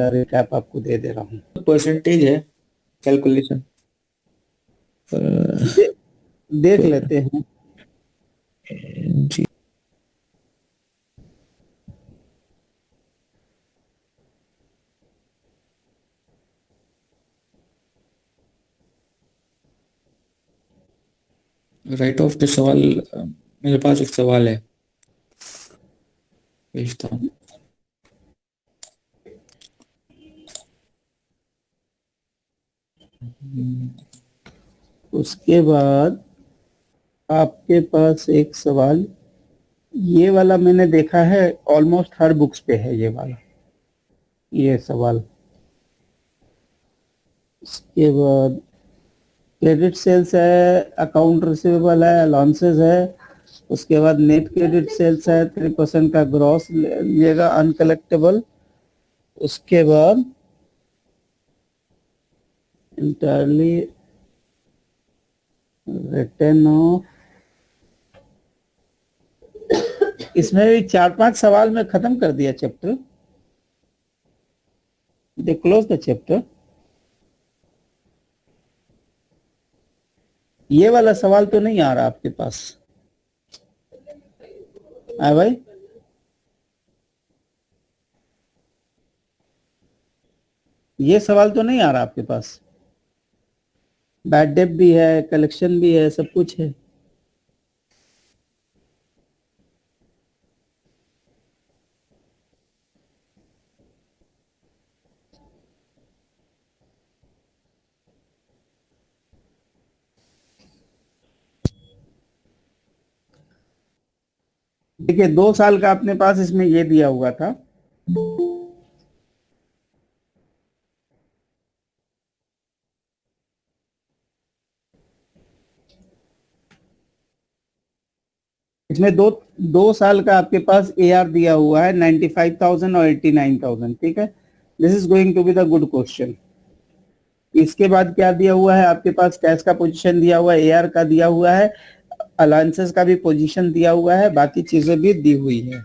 Recap आपको दे दे रहा हूँ। परसेंटेज है कैलकुलेशन। देख लेते हैं। जी। राइट ऑफ के सवाल, मेरे पास एक सवाल है, भेजता हूँ। उसके बाद आपके पास एक सवाल, ये वाला मैंने देखा है ऑलमोस्ट हर बुक्स पे है ये वाला, ये सवाल। उसके बाद क्रेडिट सेल्स है, अकाउंट रिसीवेबल है, अलाउंसेस है। उसके बाद नेट क्रेडिट सेल्स है, 3% का ग्रॉस लिएगा अनकलेक्टेबल। उसके बाद इंटरली रिटर्न ऑफ, इसमें भी 4-5 सवाल में खत्म कर दिया chapter. They close the chapter. ये वाला सवाल तो नहीं आ रहा आपके पास है भाई? ये सवाल तो नहीं आ रहा आपके पास? बैड डेट भी है, कलेक्शन भी है, सब कुछ है। देखिए 2 साल का अपने पास इसमें ये दिया हुआ था। इसमें दो 2 साल का आपके पास AR दिया हुआ है 95,000 और 89,000। ठीक है, this is going to be the good question. इसके बाद क्या दिया हुआ है आपके पास? कैश का पोजीशन दिया हुआ है, AR का दिया हुआ है, अलाउंसेस का भी पोजीशन दिया हुआ है, बाकी चीजें भी दी हुई है।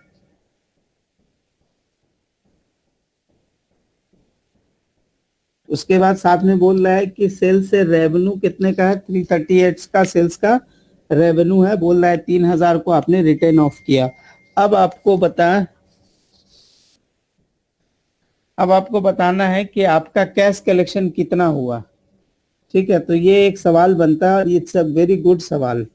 उसके बाद साथ में बोल रहा है कि सेल्स से रेवेन्यू कितने का है? 338 का सेल्स का रेवेन्यू है। बोल रहा है 3,000 को आपने रिटर्न ऑफ किया। अब आपको बता अब आपको बताना है कि आपका कैश कलेक्शन कितना हुआ। ठीक है, तो ये एक सवाल बनता है और इट्स अ वेरी गुड सवाल।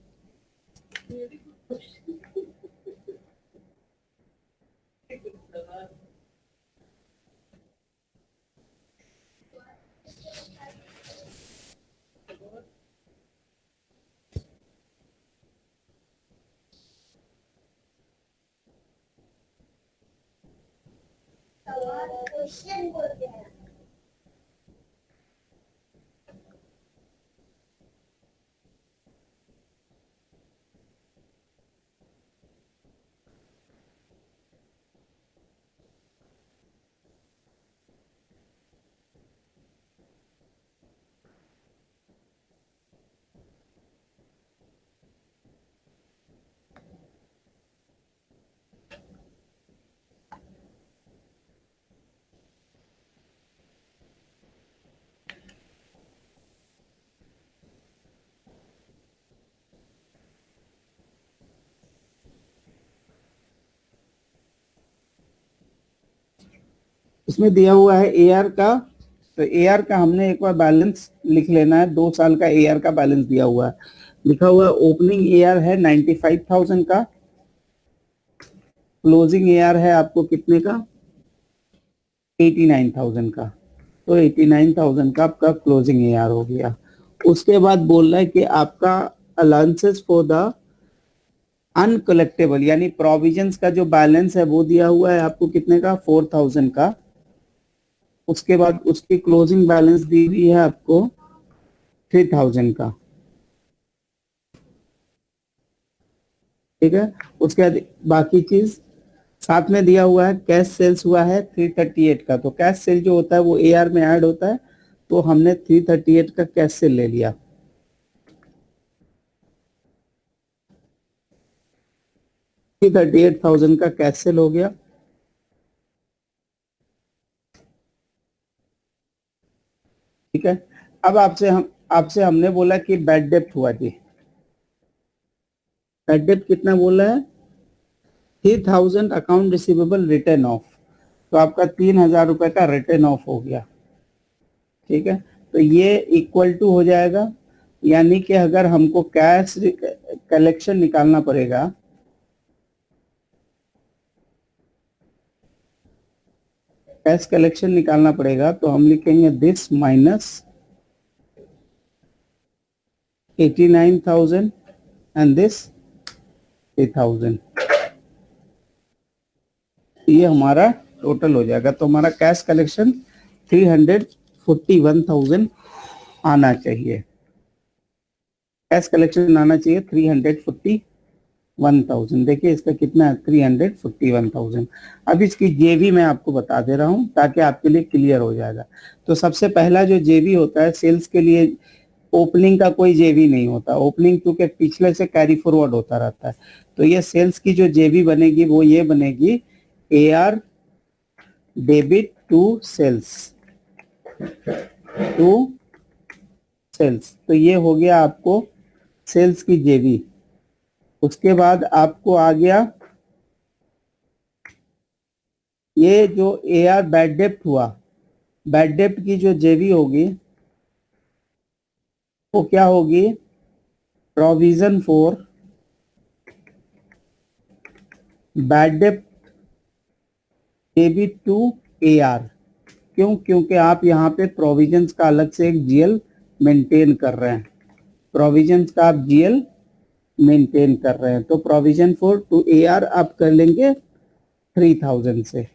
इसमें दिया हुआ है AR का, तो AR का हमने एक बार बैलेंस लिख लेना है। 2 साल का AR का बैलेंस दिया हुआ है, लिखा हुआ है ओपनिंग AR है 95,000 का, क्लोजिंग AR है आपको कितने का? 89,000 का। तो 89,000 का आपका क्लोजिंग AR हो गया। उसके बाद बोल रहा है कि आपका अलाउंसेस फॉर द अनकलेक्टेबल यानी प्रोविजंस का जो बैलेंस है वो दिया हुआ है आपको कितने का? 4,000 का। उसके बाद उसकी क्लोजिंग बैलेंस दी हुई है आपको 3,000 का। ठीक है, उसके बाद बाकी चीज साथ में दिया हुआ है। कैश सेल्स हुआ है 338 का, तो कैश सेल जो होता है वो AR में ऐड होता है, तो हमने 338 का कैश सेल ले लिया। 338,000 का कैश सेल हो गया। ठीक है। अब आपसे हमने बोला कि बैड डेप्ट हुआ जी, बैड डेप्ट कितना बोला है, 3000 अकाउंट रिसीवेबल रिटर्न ऑफ, तो आपका 3000 रुपए का रिटर्न ऑफ हो गया। ठीक है, तो ये इक्वल टू हो जाएगा, यानी कि अगर हमको कैश कलेक्शन निकालना पड़ेगा, कैश कलेक्शन निकालना पड़ेगा तो हम लिखेंगे दिस माइनस 89,000 एंड दिस 3,000, ये हमारा टोटल हो जाएगा। तो हमारा कैश कलेक्शन 341,000 आना चाहिए, कैश कलेक्शन आना चाहिए 341,000। देखिए इसका कितना है, 341,000। अब इसकी जेवी मैं आपको बता दे रहा हूं ताकि आपके लिए क्लियर हो जाएगा। तो सबसे पहला जो जेवी होता है सेल्स के लिए, ओपनिंग का कोई जेवी नहीं होता, ओपनिंग क्योंकि पिछले से कैरी फॉरवर्ड होता रहता है। तो ये सेल्स की जो जेवी बनेगी वो ये बनेगी AR debit to sales, to sales, तो ये हो गया आपको सेल्स की जेवी। उसके बाद आपको आ गया ये जो AR बैड डेप्ट हुआ, बैड डेप्ट की जो जेवी होगी वो क्या होगी, प्रोविजन फॉर बैड डेप्ट डेबिट टू AR। क्यों, क्योंकि आप यहाँ पे प्रोविजंस का अलग से एक GL मेंटेन कर रहे हैं, प्रोविजंस का आप GL मेंटेन कर रहे हैं। तो प्रोविजन फॉर टू AR आप कर लेंगे 3,000 से,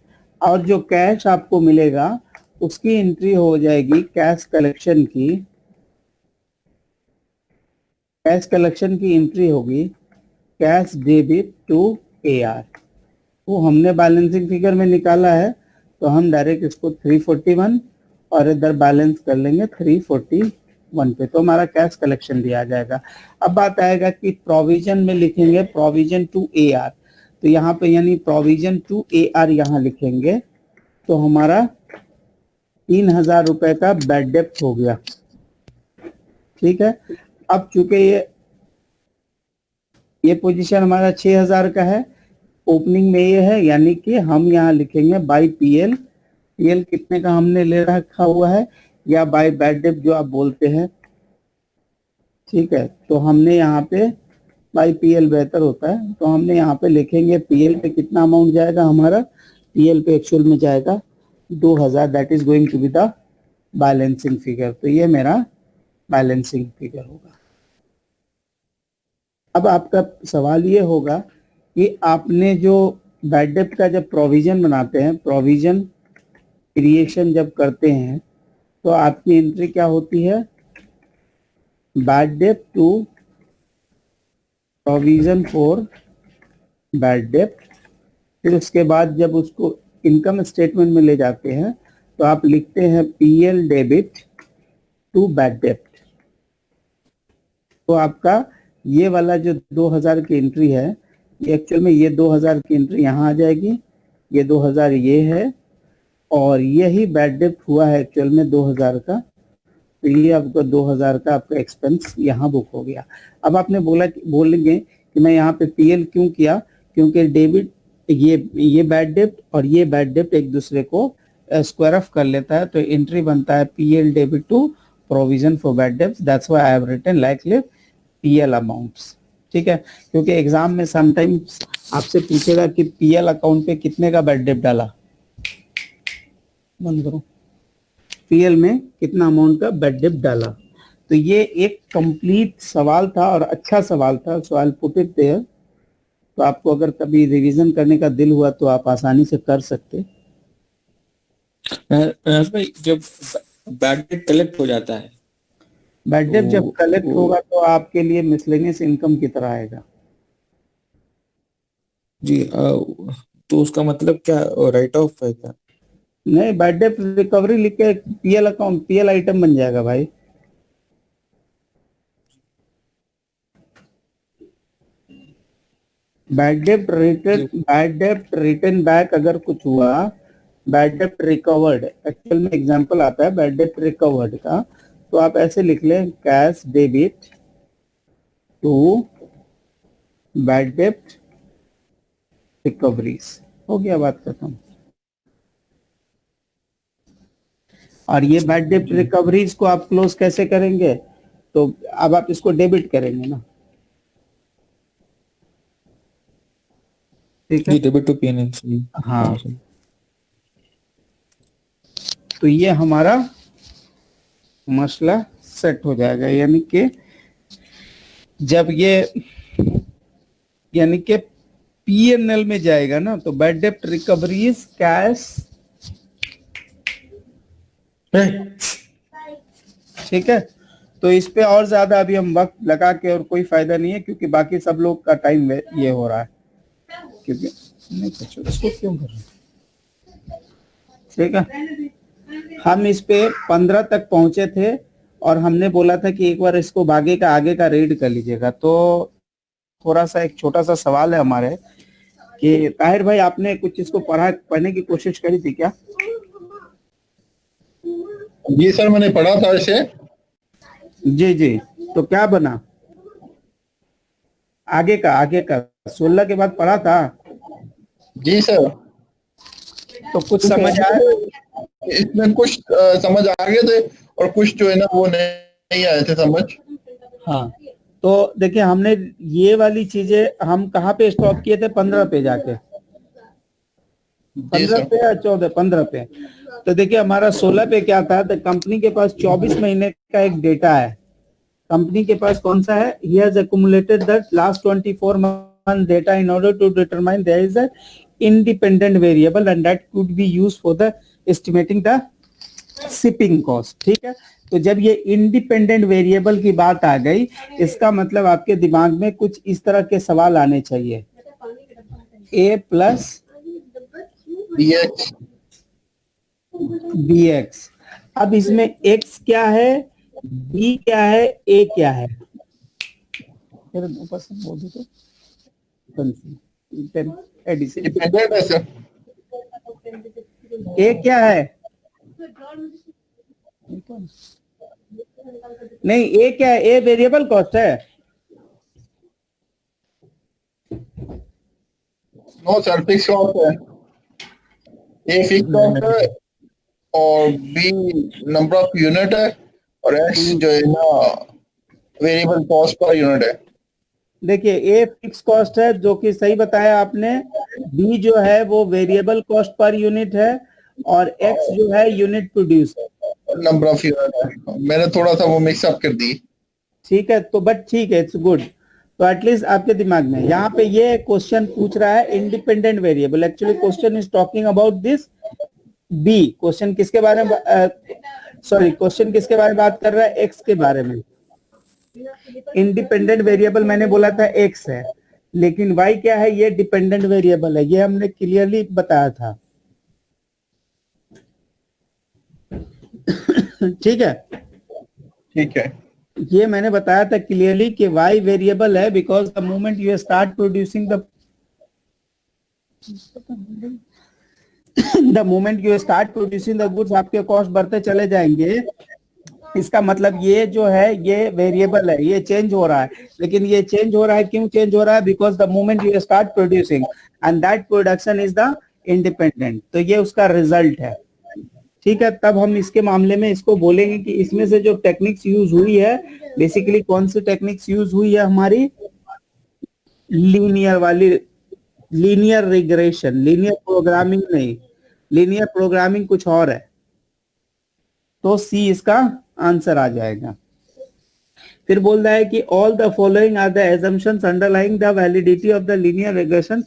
और जो कैश आपको मिलेगा उसकी एंट्री हो जाएगी कैश कलेक्शन की, कैश कलेक्शन की एंट्री होगी कैश डेबिट टू AR। वो हमने बैलेंसिंग फिगर में निकाला है तो हम डायरेक्ट इसको 341 और इधर बैलेंस कर लेंगे 341 पे, तो हमारा कैश कलेक्शन दिया आ जाएगा। अब बात आएगा कि प्रोविजन में लिखेंगे प्रोविजन टू AR, तो यहाँ पे यानी प्रोविजन टू AR यहाँ लिखेंगे तो हमारा 3,000 रुपए का बैड डेप्ट हो गया। ठीक है, अब चूंकि ये पोजीशन हमारा 6,000 का है, ओपनिंग में ये है, यानी कि हम यहाँ लिखेंगे बाई PL, PL कितने का हमने ले रखा हुआ है, या बाई बैड डेप्ट जो आप बोलते हैं। ठीक है, तो हमने यहाँ पे बाई PL बेहतर होता है, तो हमने यहाँ पे लिखेंगे PL पे कितना अमाउंट जाएगा हमारा, PL पे एक्चुअल में जाएगा 2,000, that is going to be the balancing figure. तो ये मेरा बैलेंसिंग फिगर होगा। अब आपका सवाल ये होगा कि आपने जो बैड डेप्ट का जब प्रोविजन बनाते हैं, प्रोविजन क्रिएशन जब करते हैं तो आपकी एंट्री क्या होती है, bad dept to provision for bad डेप्ट। फिर उसके बाद जब उसको इनकम स्टेटमेंट में ले जाते हैं तो आप लिखते हैं PL डेबिट टू बैड डेप्ट। तो आपका ये वाला जो 2,000 की एंट्री है, ये एक्चुअल में ये 2,000 की एंट्री यहाँ आ जाएगी, ये 2,000 ये है, और यही बैड डेप्ट हुआ है एक्चुअल में 2,000 का, तो ये आपका 2,000 का आपका एक्सपेंस यहाँ बुक हो गया। अब आपने बोलेंगे कि मैं यहाँ पे PL क्यों किया, क्योंकि डेबिट ये बैड डेप्ट और ये बैड डेप्ट एक दूसरे को स्क्वायर ऑफ कर लेता है, तो एंट्री बनता है PL debit to provision for bad डेप्ट, that's why I have written likely PL amounts. ठीक है, क्योंकि एग्जाम में समटाइम्स आपसे पूछेगा कि PL अकाउंट पे कितने का बैड डेप्ट डाला, बंद करो, PL में कितना अमाउंट का बैड डेप्ट डाला। तो ये एक कंप्लीट सवाल था और अच्छा सवाल था, so I will put it there. तो आपको अगर कभी रिवीजन करने का दिल हुआ तो आप आसानी से कर सकते। भाई जब बैड डेट कलेक्ट हो जाता है, बैड डेप्ट जब कलेक्ट तो होगा तो आपके लिए मिसलेनियस इनकम की तरह आएगा। जी तो उसका मतलब क्या, राइट ऑफ है क्या? नहीं, बैड डेप्ट रिकवरी लिख के PL अकाउंट, PL आइटम बन जाएगा भाई। बैड डेप्ट रिटर्न बैक अगर कुछ हुआ बैड डेब्ट रिकवर्ड, एक्चुअल में एग्जांपल आता है बैड डेब्ट रिकवर्ड का, तो आप ऐसे लिख लें कैश डेबिट टू बैड डेब्ट रिकवरीज, हो गया बात खत्म। और ये बैड डेब्ट रिकवरीज को आप क्लोज कैसे करेंगे, तो अब आप इसको डेबिट करेंगे ना, ठीक है। जी डेबिट टू पीएनएल। हाँ, तो ये हमारा मसला सेट हो जाएगा, यानी कि जब ये यानी कि पीएनएल में जाएगा ना, तो बैड डेब्ट रिकवरीज कैश, ठीक है। तो इस पे और ज्यादा अभी हम वक्त लगा के और कोई फायदा नहीं है, क्योंकि बाकी सब लोग का टाइम ये हो रहा है, क्योंकि नहीं कुछ इसको क्यों कर रहे हैं, ठीक है। हम इस पे 15 तक पहुंचे थे और हमने बोला था कि एक बार इसको आगे का रीड कर लीजिएगा। तो थोड़ा सा एक छोटा सा सवाल है हमारे कि ताहिर भाई आपने कुछ इसको पढ़ने की कोशिश करी थी क्या? जी सर, मैंने पढ़ा था इसे। जी जी, तो क्या बना आगे का 16 के बाद पढ़ा था? जी सर, तो कुछ समझ आया? इसमें कुछ समझ आ गए थे और कुछ जो है ना वो नहीं आए थे समझ। हाँ, तो देखिए हमने ये वाली चीजें हम कहाँ पे स्टॉप किए थे? 15 पे जाके, 15 पे या 14, 15 पे। तो देखिए हमारा 16 पे क्या था, तो कंपनी के पास 24 महीने का एक डेटा है। कंपनी के पास कौन सा है? he has accumulated the last 24 month data in order to determine there is a independent variable and that could be used for the estimating the shipping cost, ठीक है। तो जब ये इंडिपेंडेंट वेरिएबल की बात आ गई, इसका मतलब आपके दिमाग में कुछ इस तरह के सवाल आने चाहिए, a प्लस bx। अब इसमें x क्या है, b क्या है, a क्या है? ऊपर से बोल दो तो डिपेंडेंट है सर। a क्या है? नहीं, a क्या है? a वेरिएबल कॉस्ट है। नो सर, फिक्स कॉस्ट है। ए फिक्स कॉस्ट है और बी नंबर ऑफ यूनिट है और एक्स जो है ना वेरिएबल कॉस्ट पर यूनिट है। देखिए ए फिक्स कॉस्ट है, जो कि सही बताया आपने। बी जो है वो वेरिएबल कॉस्ट पर यूनिट है और एक्स जो है यूनिट प्रोड्यूस है, नंबर ऑफ यूनिट है। मैंने थोड़ा सा वो मिक्स अप कर दी। ठीक है। तो बट ठीक है, इट्स गुड। तो एटलीस्ट आपके दिमाग में यहाँ पे ये क्वेश्चन पूछ रहा है independent variable, actually question is talking about this B. Question किसके बारे में क्वेश्चन किसके बारे में बात कर रहा है? एक्स के बारे में। इंडिपेंडेंट वेरिएबल मैंने बोला था एक्स है, लेकिन वाई क्या है? ये डिपेंडेंट वेरिएबल है, ये हमने क्लियरली बताया था, ठीक है। ठीक है, ये मैंने बताया था क्लियरली कि y वेरिएबल है because the moment you start producing the moment you start producing the goods, आपके कॉस्ट बढ़ते चले जाएंगे। इसका मतलब ये जो है ये वेरिएबल है, ये चेंज हो रहा है। लेकिन ये चेंज हो रहा है, क्यों चेंज हो रहा है? Because the moment you start producing and that production is the independent. तो ये उसका रिजल्ट है, ठीक है। तब हम इसके मामले में इसको बोलेंगे कि इसमें से जो टेक्निक्स यूज हुई है, बेसिकली कौन सी टेक्निक्स यूज हुई है? हमारी लीनियर वाली, लीनियर रिग्रेशन, लीनियर प्रोग्रामिंग नहीं, लीनियर प्रोग्रामिंग कुछ और है। तो सी इसका आंसर आ जाएगा। फिर बोल रहा है कि all the following are the assumptions underlying the validity of the linear regression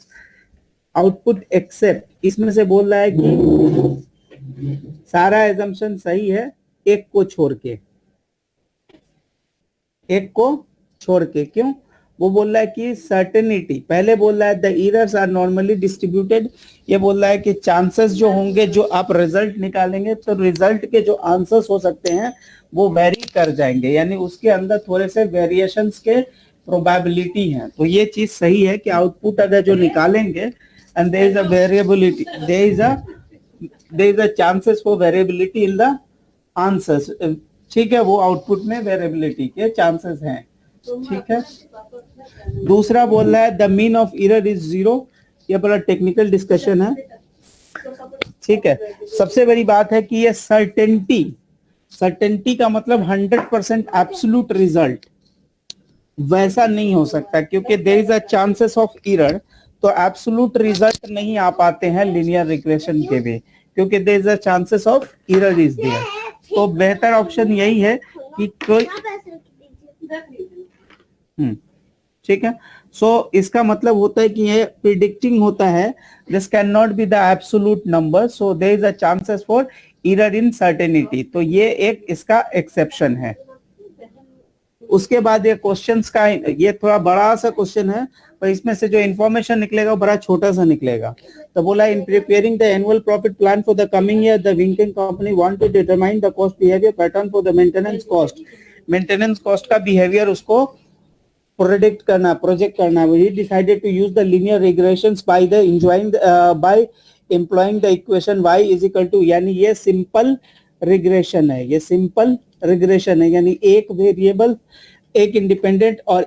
output except, इसमें से बोल रहा है कि सारा एजम्पशन सही है एक को छोड़ के, एक को छोड़ के। क्यों? वो बोल रहा है कि सर्टेनिटी, पहले बोल रहा है the errors are normally distributed, ये बोल रहा है कि चांसेस जो होंगे, जो आप रिजल्ट निकालेंगे तो रिजल्ट के जो आंसर्स हो सकते हैं वो वेरी कर जाएंगे, यानी उसके अंदर थोड़े से वेरिएशंस के प्रोबेबिलिटी हैं। तो ये चीज सही है कि आउटपुट अगर जो निकालेंगे and there is a variability, there is a there is a chances for variability in the answers, ठीक है, वो आउटपुट में वेरिएबिलिटी के चांसेस हैं, ठीक है। दूसरा बोल रहा है the mean of error is 0, ये बड़ा टेक्निकल डिस्कशन है, ठीक है। सबसे बड़ी बात है कि ये सर्टेनिटी का मतलब 100% एब्सोल्यूट रिजल्ट वैसा नहीं हो सकता, क्योंकि there is a chances of error, तो एब्सोल्यूट रिजल्ट नहीं आ पाते हैं लीनियर रिग्रेशन के भी, क्योंकि there is a chances of error is there. तो बेहतर ऑप्शन यही है कि कोई, ठीक है। सो इसका मतलब होता है कि ये प्रिडिक्टिंग होता है, this can not be the absolute number, so there is a chances for error in certainty, तो ये एक इसका एक्सेप्शन है। उसके बाद ये क्वेश्चंस का, ये थोड़ा बड़ा सा क्वेश्चन है, पर इसमें से जो इंफॉर्मेशन निकलेगा वो बड़ा छोटा सा निकलेगा। तो बोला in preparing the annual profit plan for the coming year the winking company want to determine the cost behaviour pattern for the maintenance cost. Maintenance cost का बिहेवियर उसको प्रोजेक्ट करना है। We decided to use the linear regressions by employing the equation y is equal to, यानी ये simple regression है, ये simple regression है, यानी एक वेरिएबल एक इंडिपेंडेंट और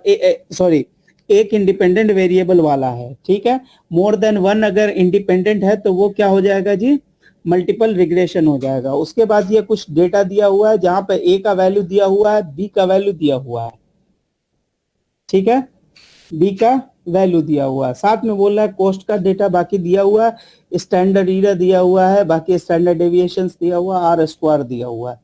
एक इंडिपेंडेंट वेरिएबल वाला है, ठीक है। मोर देन वन अगर इंडिपेंडेंट है तो वो क्या हो जाएगा जी, मल्टीपल रिग्रेशन हो जाएगा। उसके बाद ये कुछ डेटा दिया हुआ है जहां पे ए का वैल्यू दिया हुआ है, बी का वैल्यू दिया हुआ है, ठीक है, बी का वैल्यू दिया हुआ है, साथ में बोल रहा है कॉस्ट का डेटा बाकी दिया हुआ है, स्टैंडर्ड एरर दिया हुआ है, बाकी स्टैंडर्ड डेविएशंस दिया हुआ है, आर स्क्वायर दिया हुआ है,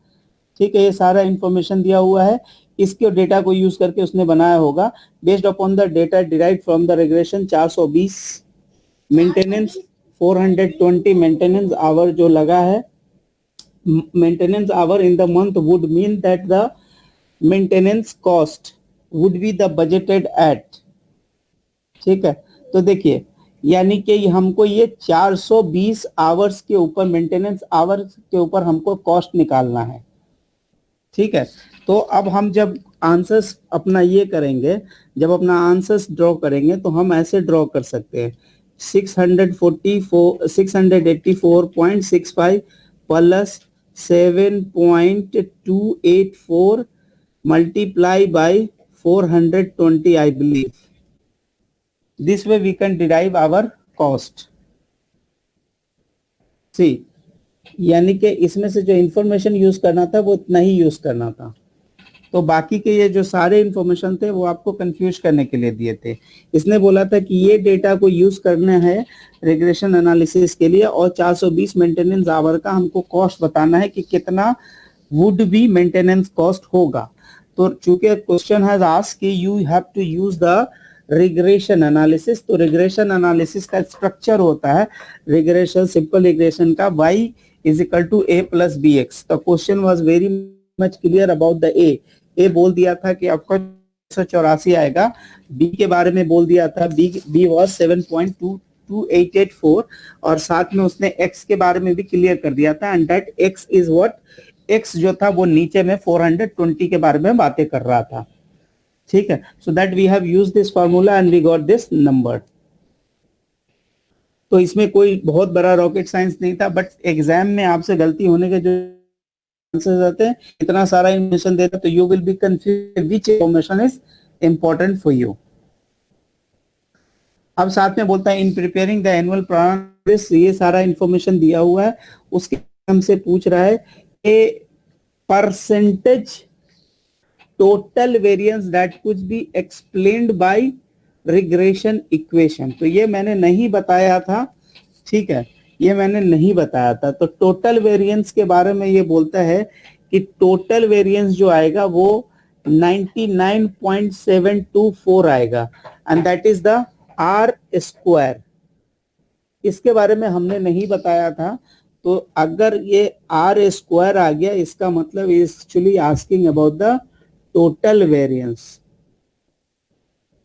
ठीक है, ये सारा इंफॉर्मेशन दिया हुआ है। इसके डेटा को यूज करके उसने बनाया होगा based upon the data derived from the regression. 420 maintenance, 420 maintenance hour जो लगा है, maintenance hour in the month would mean that the maintenance cost would be the budgeted at, ठीक है। तो देखिए यानी कि हमको ये 420 आवर्स के ऊपर, मेंटेनेंस आवर्स के ऊपर हमको कॉस्ट निकालना है, ठीक है। तो अब हम जब आंसर्स अपना ये करेंगे, जब अपना आंसर्स ड्रॉ करेंगे तो हम ऐसे ड्रॉ कर सकते हैं 684.65 plus 7.284 multiply by 420, I believe. This way we can derive our cost. See, यानी कि इसमें से जो इंफॉर्मेशन यूज करना था वो इतना ही यूज करना था, तो बाकी के ये जो सारे इंफॉर्मेशन थे वो आपको कंफ्यूज करने के लिए दिए थे। इसने बोला था कि ये डेटा को यूज करना है रिग्रेशन एनालिसिस के लिए, और 420 मेंटेनेंस आवर का हमको कॉस्ट बताना है कि कितना वुड बी मेंटेनेंस कॉस्ट होगा। तो चूंकि क्वेश्चन हैज आस्क्ड कि you have to use the regression analysis, तो रिग्रेशन एनालिसिस का स्ट्रक्चर होता है रिग्रेशन, सिंपल रिग्रेशन का y is equal to a plus B X. The question was very much clear about the A बोल दिया था कि आपका 184 आएगा, बी के बारे में बोल दिया था, बी वाज 7.2884, और साथ में उसने एक्स के बारे में भी क्लियर कर दिया था, and that x is what, x जो था वो नीचे में 420 के बारे में बातें कर रहा था, ठीक है। So that we have used this formula and we got this number. तो इसमें कोई बहुत बड़ा रॉकेट साइंस नहीं था, बट एग्जाम में आपसे गलती होने के जो आंसर्स आते हैं, इतना सारा इंफॉर्मेशन देता तो you will be confused which information is important for you. अब साथ में बोलता है इन प्रिपेयरिंग द एनुअल प्लान, ये सारा इंफॉर्मेशन दिया हुआ है, उसके हमसे पूछ रहा है कि percentage total variance that could be explained bye regression equation. तो ये मैंने नहीं बताया था, ठीक है, ये मैंने नहीं बताया था। तो टोटल वेरिएंस के बारे में ये बोलता है कि टोटल वेरिएंस जो आएगा वो 99.724 आएगा, and that is the R square. इसके बारे में हमने नहीं बताया था, तो अगर ये आर स्क्वायर आ गया, इसका मतलब actually asking about the total variance.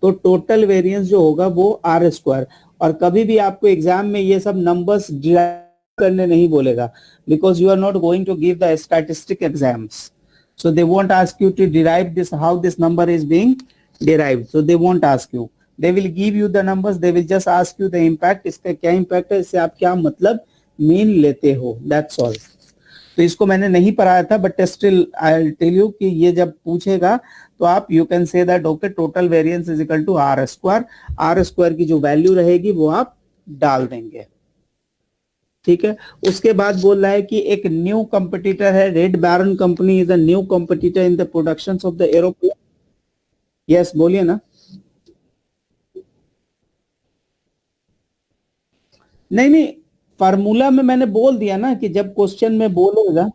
तो टोटल वेरिएंस जो होगा वो आर स्क्वायर, और कभी भी आपको एग्जाम में ये सब नंबर्स डिराइव करने नहीं बोलेगा, because you are not going to give the statistic exams, so they won't ask you to derive this, how this number is being derived, so they won't ask you, they will give you the numbers, they will just ask you the impact, इसका क्या impact है, इससे आप क्या मतलब mean लेते हो, that's all. तो इसको मैंने नहीं पढ़ाया था, but still I will tell you कि ये जब पूछेगा तो आप you can say that okay total variance is equal to R square, R square की जो वैल्यू रहेगी वो आप डाल देंगे, ठीक है। उसके बाद बोल रहा है कि एक न्यू कंपटीटर है, Red Baron company is a new competitor in the production of the aeroplane. Yes बोलिए ना। नहीं नहीं, फार्मूला में मैंने बोल दिया ना कि जब क्वेश्चन में बोलेगा।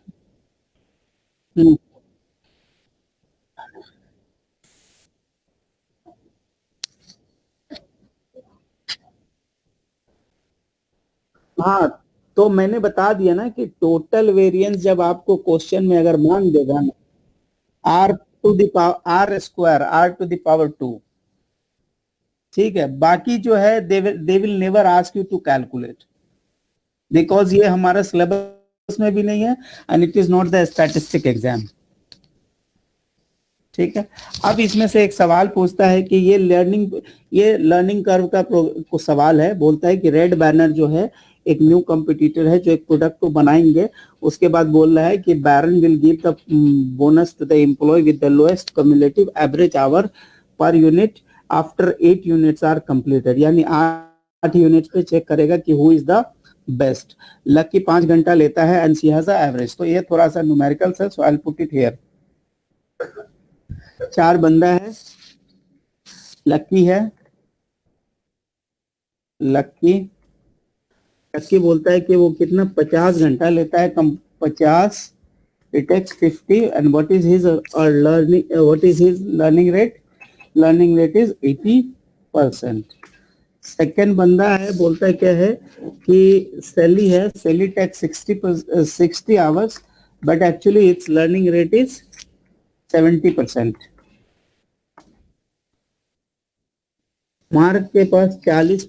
हाँ, तो मैंने बता दिया ना कि टोटल वेरिएंस जब आपको क्वेश्चन में अगर मांग देगा ना, R to the power R square, R to the power 2, ठीक है। बाकी जो है they will never ask you to calculate, because ये हमारा सिलेबस में भी नहीं है and it is not the statistic exam, ठीक है। अब इसमें से एक सवाल पूछता है कि ये लर्निंग कर्व का को सवाल है। बोलता है कि रेड बैनर जो है एक न्यू कंपटीटर है जो एक प्रोडक्ट को बनाएंगे। उसके बाद बोल रहा है कि Baron will give the bonus to the employee with the lowest cumulative average hour per unit after 8 units are completed, यानी 8 यूनिट्स पे चेक करेगा कि who is the best. Lucky 5 घंटा लेता है and she has a average. तो ये थोड़ा सा न्यूमेरिकल है, so I will put it here. 4 बंदा है, लकी है, लकी बोलता है कि वो कितना 50 घंटा लेता है, कम 50, it takes 50 and what is his learning rate? Learning rate is 80%। Second बंदा है, बोलता है क्या है कि सैली है, Sally takes 60 hours but actually it's learning rate is 70%। Mark के पास 40,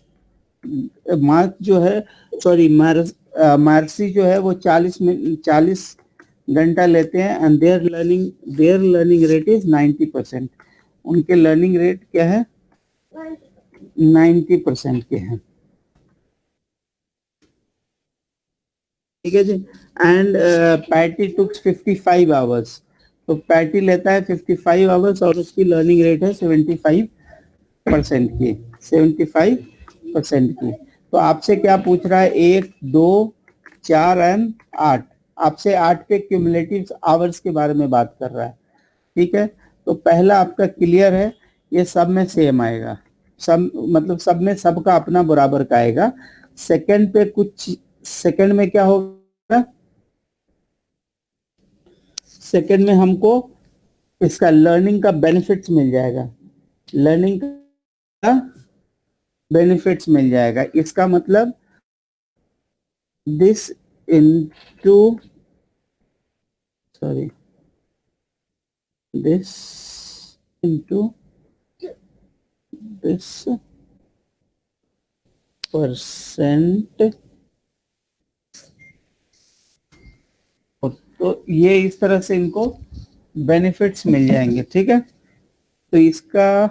मार्क जो है सॉरी मार्सी जो है वो 40 घंटा लेते हैं and there learning rate is 90%। उनके लर्निंग रेट क्या है? 90% के हैं, ठीक है जी। एंड पैटी टुक 55 आवर्स, तो पैटी लेता है 55 आवर्स और उसकी लर्निंग रेट है 75% की, 75% की। तो आपसे क्या पूछ रहा है? 1, 2, 4 एंड 8। आपसे 8 के क्यूमुलेटिव आवर्स के बारे में बात कर रहा है, ठीक है। तो पहला आपका क्लियर है, ये सब में सेम आएगा, सब मतलब सब में सबका अपना बराबर का आएगा। सेकंड पे कुछ, सेकंड में क्या होगा? सेकंड में हमको इसका लर्निंग का बेनिफिट्स मिल जाएगा, लर्निंग का बेनिफिट्स मिल जाएगा। इसका मतलब this into sorry this into this percent. तो ये इस तरह से इनको बेनिफिट्स मिल जाएंगे, ठीक है। तो इसका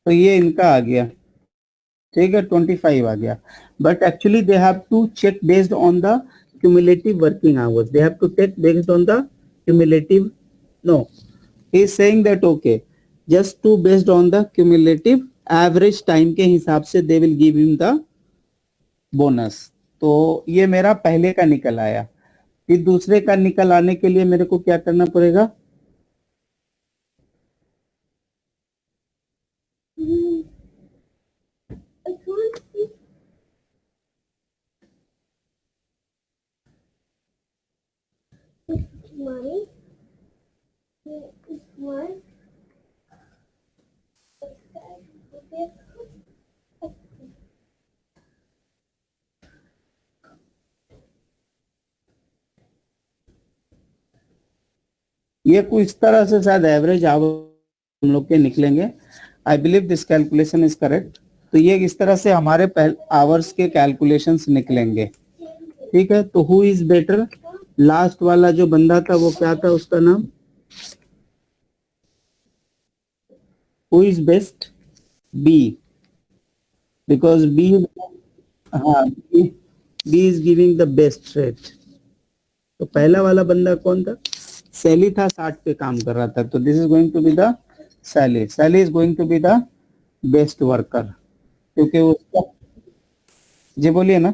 तो ये इनका आ गया, ठीक है, 25 आ गया। But actually they have to check based on the cumulative working hours, they have to take based on the cumulative, no, he is saying that okay just to based on the cumulative average time के हिसाब से they will give him the bonus। तो ये मेरा पहले का निकल आया। फिर दूसरे का निकल आने के लिए मेरे को क्या करना पड़ेगा? ये कुछ इस तरह से शायद एवरेज आवर हम लोग के निकलेंगे। I believe this calculation is correct. तो ये इस तरह से हमारे आवर्स के कैलकुलेशंस निकलेंगे, ठीक है। तो हु इज बेटर, लास्ट वाला जो बंदा था वो क्या था उसका नाम? Who is best? B. Because B, हाँ, B is giving the best rate. तो पहला वाला बंदा कौन था? सैली था, 60 पे काम कर रहा था, तो this is going to be the Sally. Sally is going to be the best worker, क्योंकि उसका, जी बोलिए ना.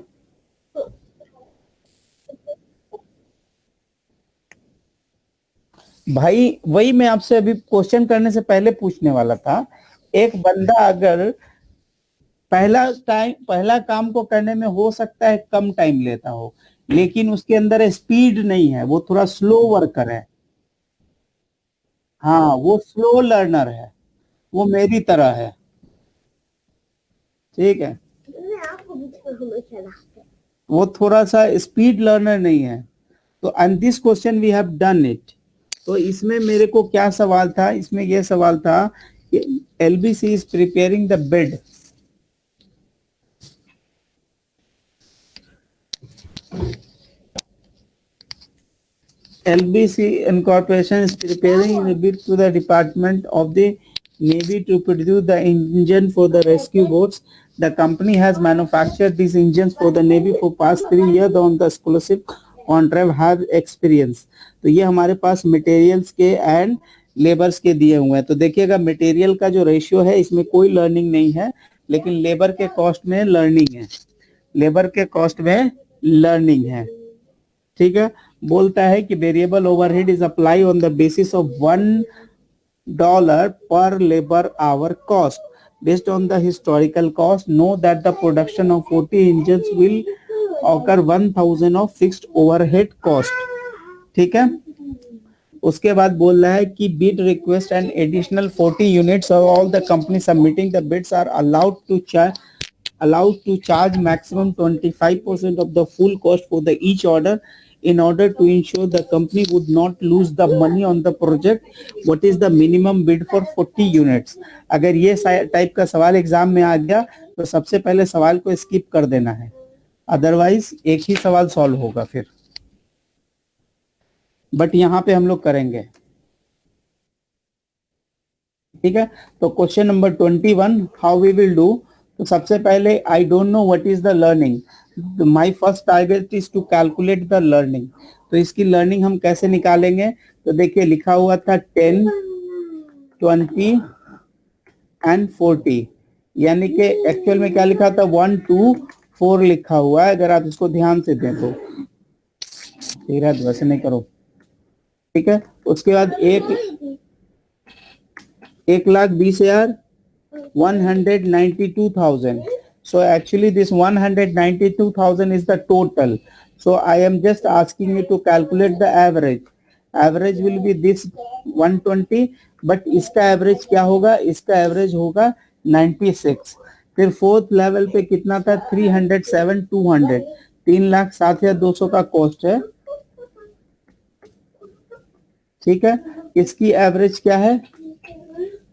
भाई वही मैं आपसे अभी क्वेश्चन करने से पहले पूछने वाला था. एक बंदा अगर पहला काम को करने में हो सकता है कम टाइम लेता हो, लेकिन उसके अंदर स्पीड नहीं है, वो थोड़ा स्लो वर्कर है. हाँ, वो स्लो लर्नर है, वो मेरी तरह है. ठीक है, वो थोड़ा सा स्पीड लर्नर नहीं है. तो and this question we have done it. तो इसमें मेरे को क्या सवाल था? इसमें यह सवाल था कि LBC is preparing the bid. LBC Incorporation is preparing a bid to the Department of the Navy to produce the engine for the rescue boats. The company has manufactured these engines for the Navy for past 3 years on the scholarship contract have experience. तो ये हमारे पास materials के and labours के दिए हुए हैं. तो देखिएगा मटेरियल का जो रेशियो है इसमें कोई लर्निंग नहीं है, लेकिन लेबर के कॉस्ट में लर्निंग है. लेबर के कॉस्ट में लर्निंग है. ठीक है, बोलता है कि variable overhead is apply on the basis of $1 पर labour our cost based on the historical cost. Know that the production of 40 engines will occur 1000 of fixed overhead cost. ठीक है, उसके बाद बोल रहा है कि bid request and additional 40 units of all the companies submitting the bids are allowed to charge maximum 25% of the full cost for the each order in order to ensure the company would not lose the money on the project. What is the minimum bid for 40 units? अगर ये type का सवाल exam में आ गया तो सबसे पहले सवाल को स्किप कर देना है, अदरवाइज एक ही सवाल सॉल्व होगा फिर. बट यहाँ पे हम लोग करेंगे. ठीक है, तो question number 21 how we will do. तो सबसे पहले I don't know what is the learning. My first target is to calculate the learning. तो इसकी लर्निंग हम कैसे निकालेंगे? तो देखिए लिखा हुआ था 10, 20 एंड 40, यानी कि एक्चुअल में क्या लिखा था 1, 2, 4 लिखा हुआ है. अगर आप इसको ध्यान से दें तो तेरा वैसे नहीं करो. ठीक है, उसके बाद 1,20,000, 192,000. So actually this 192,000 is the total. So I am just asking you to calculate the average. Average will be this 120, but इसका एवरेज क्या होगा? इसका एवरेज होगा 96. फिर फोर्थ लेवल पे कितना था? 307,200. 3,07,200 का कॉस्ट है. ठीक है, इसकी एवरेज क्या है?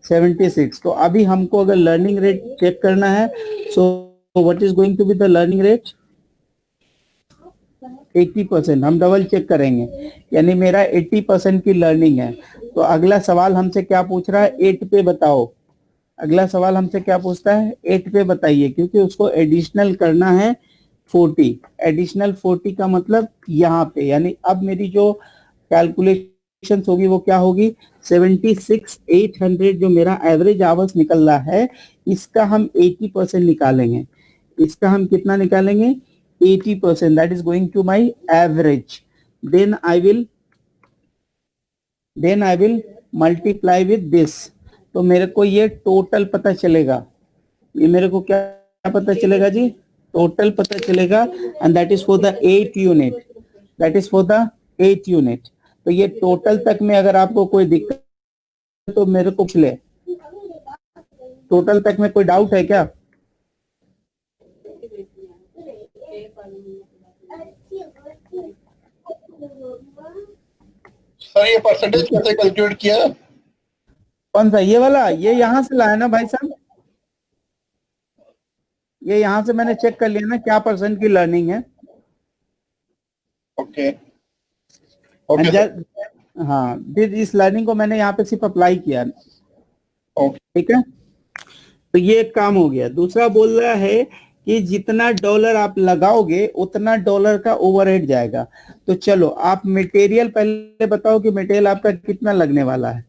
76. तो अभी हमको अगर लर्निंग रेट चेक करना है, so what is going to be the learning rate? 80%. हम डबल चेक करेंगे, यानी मेरा 80% की लर्निंग है. तो अगला सवाल हमसे क्या पूछ रहा है? 8 पे बताओ. अगला सवाल हमसे क्या पूछता है? 8 पे बताइए, क्योंकि उसको एडिशनल करना है 40. एडिशनल 40 का मतलब यहाँ पे, यानी अब मेरी जो कैलकुलेशन होगी वो क्या होगी? 76,800 जो मेरा एवरेज आवर्स निकल रहा है, इसका हम 80% निकालेंगे. इसका हम कितना निकालेंगे? 80%. That is going to my average. Then I will multiply with this. तो मेरे को ये टोटल पता चलेगा. ये मेरे को क्या पता चलेगा जी? टोटल पता चलेगा. And that is for the 8 unit. That is for the 8 unit. तो ये टोटल तक में अगर आपको कोई दिक्कत तो मेरे को पूछ ले. टोटल तक में कोई डाउट है क्या? सर ये परसेंटेज कैसे कैलकुलेट किया? कौन सा? ये वाला? ये यहाँ से लाया ना भाई साहब. ये यहाँ से मैंने चेक कर लिया ना क्या परसेंट की लर्निंग है. ओके. हाँ, फिर इस लर्निंग को मैंने यहाँ पे सिर्फ अप्लाई किया. ओके, ठीक है, तो ये एक काम हो गया। दूसरा बोल रहा है कि जितना डॉलर आप लगाओगे उतना डॉलर का ओवरहेड जाएगा। तो चलो आप मटेरियल पहले बताओ कि मटेरियल आपका कितना लगने वाला है।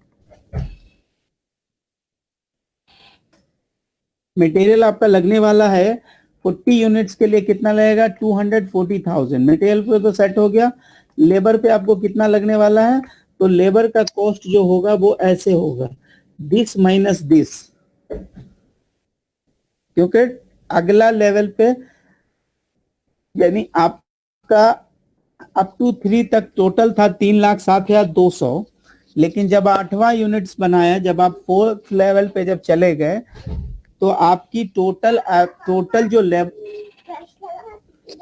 मटेरियल आपका लगने वाला है 40 यूनिट्स के लिए कितना लगेगा, 240,000। मटेरियल पे तो सेट हो गया। लेबर पे आपको कितना लगने वाला है, तो लेबर का कॉस्ट जो होगा वो ऐसे होगा, दिस माइनस दिस, क्योंकि अगला लेवल पे यानी आपका अप टू 3 तक टोटल था 3,07,200, लेकिन जब 8वां यूनिट्स बनाया, जब आप 4th लेवल पे जब चले गए तो आपकी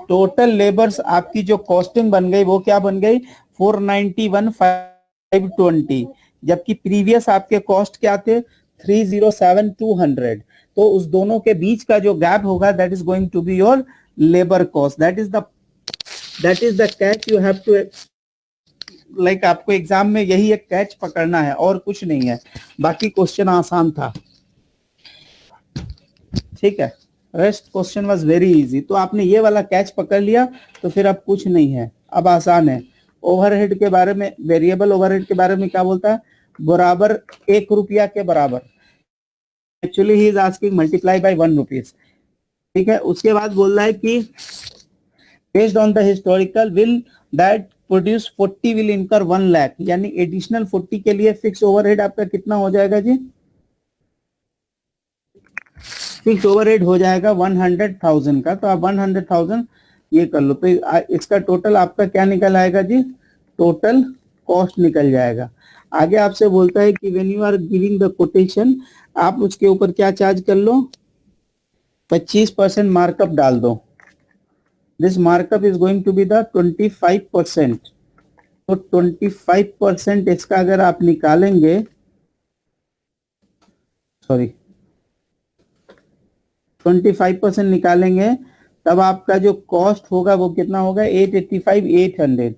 टोटल लेबर्स आपकी जो कॉस्टिंग बन गई वो क्या बन गई, 491,520, जबकि प्रीवियस आपके कॉस्ट क्या थे, 307,200। तो उस दोनों के बीच का जो गैप होगा that is going to be your labour cost. That is the catch you have to, like आपको एग्जाम में यही एक कैच पकड़ना है और कुछ नहीं है, बाकी क्वेश्चन आसान था। ठीक है, rest question was very easy. तो आपने ये वाला कैच पकड़ लिया तो फिर अब कुछ नहीं है, अब आसान है। ओवरहेड के बारे में, वेरिएबल ओवरहेड के बारे में क्या बोलता है, बराबर 1 रुपया के बराबर। Actually he is asking multiply by 1 rupees. ठीक है, उसके बाद बोल रहा है कि based on the historical will that produce 40 will इनकर 1 लाख, यानी एडिशनल 40 के लिए फिक्स ओवरहेड आपका कितना हो जाएगा जी, फिक्स ओवरहेड हो जाएगा 100,000 का। तो आप 100,000 ये कर लो, तो इसका टोटल आपका क्या निकल आएगा जी, टोटल कॉस्ट निकल जाएगा। आगे आपसे बोलता है कि when you are giving the quotation, आप उसके ऊपर क्या चार्ज कर लो, 25% मार्कअप डाल दो। This markup is going to be the 25%। तो 25% इसका अगर आप निकालेंगे, सॉरी 25% निकालेंगे, तब आपका जो कॉस्ट होगा वो कितना होगा, 885,800।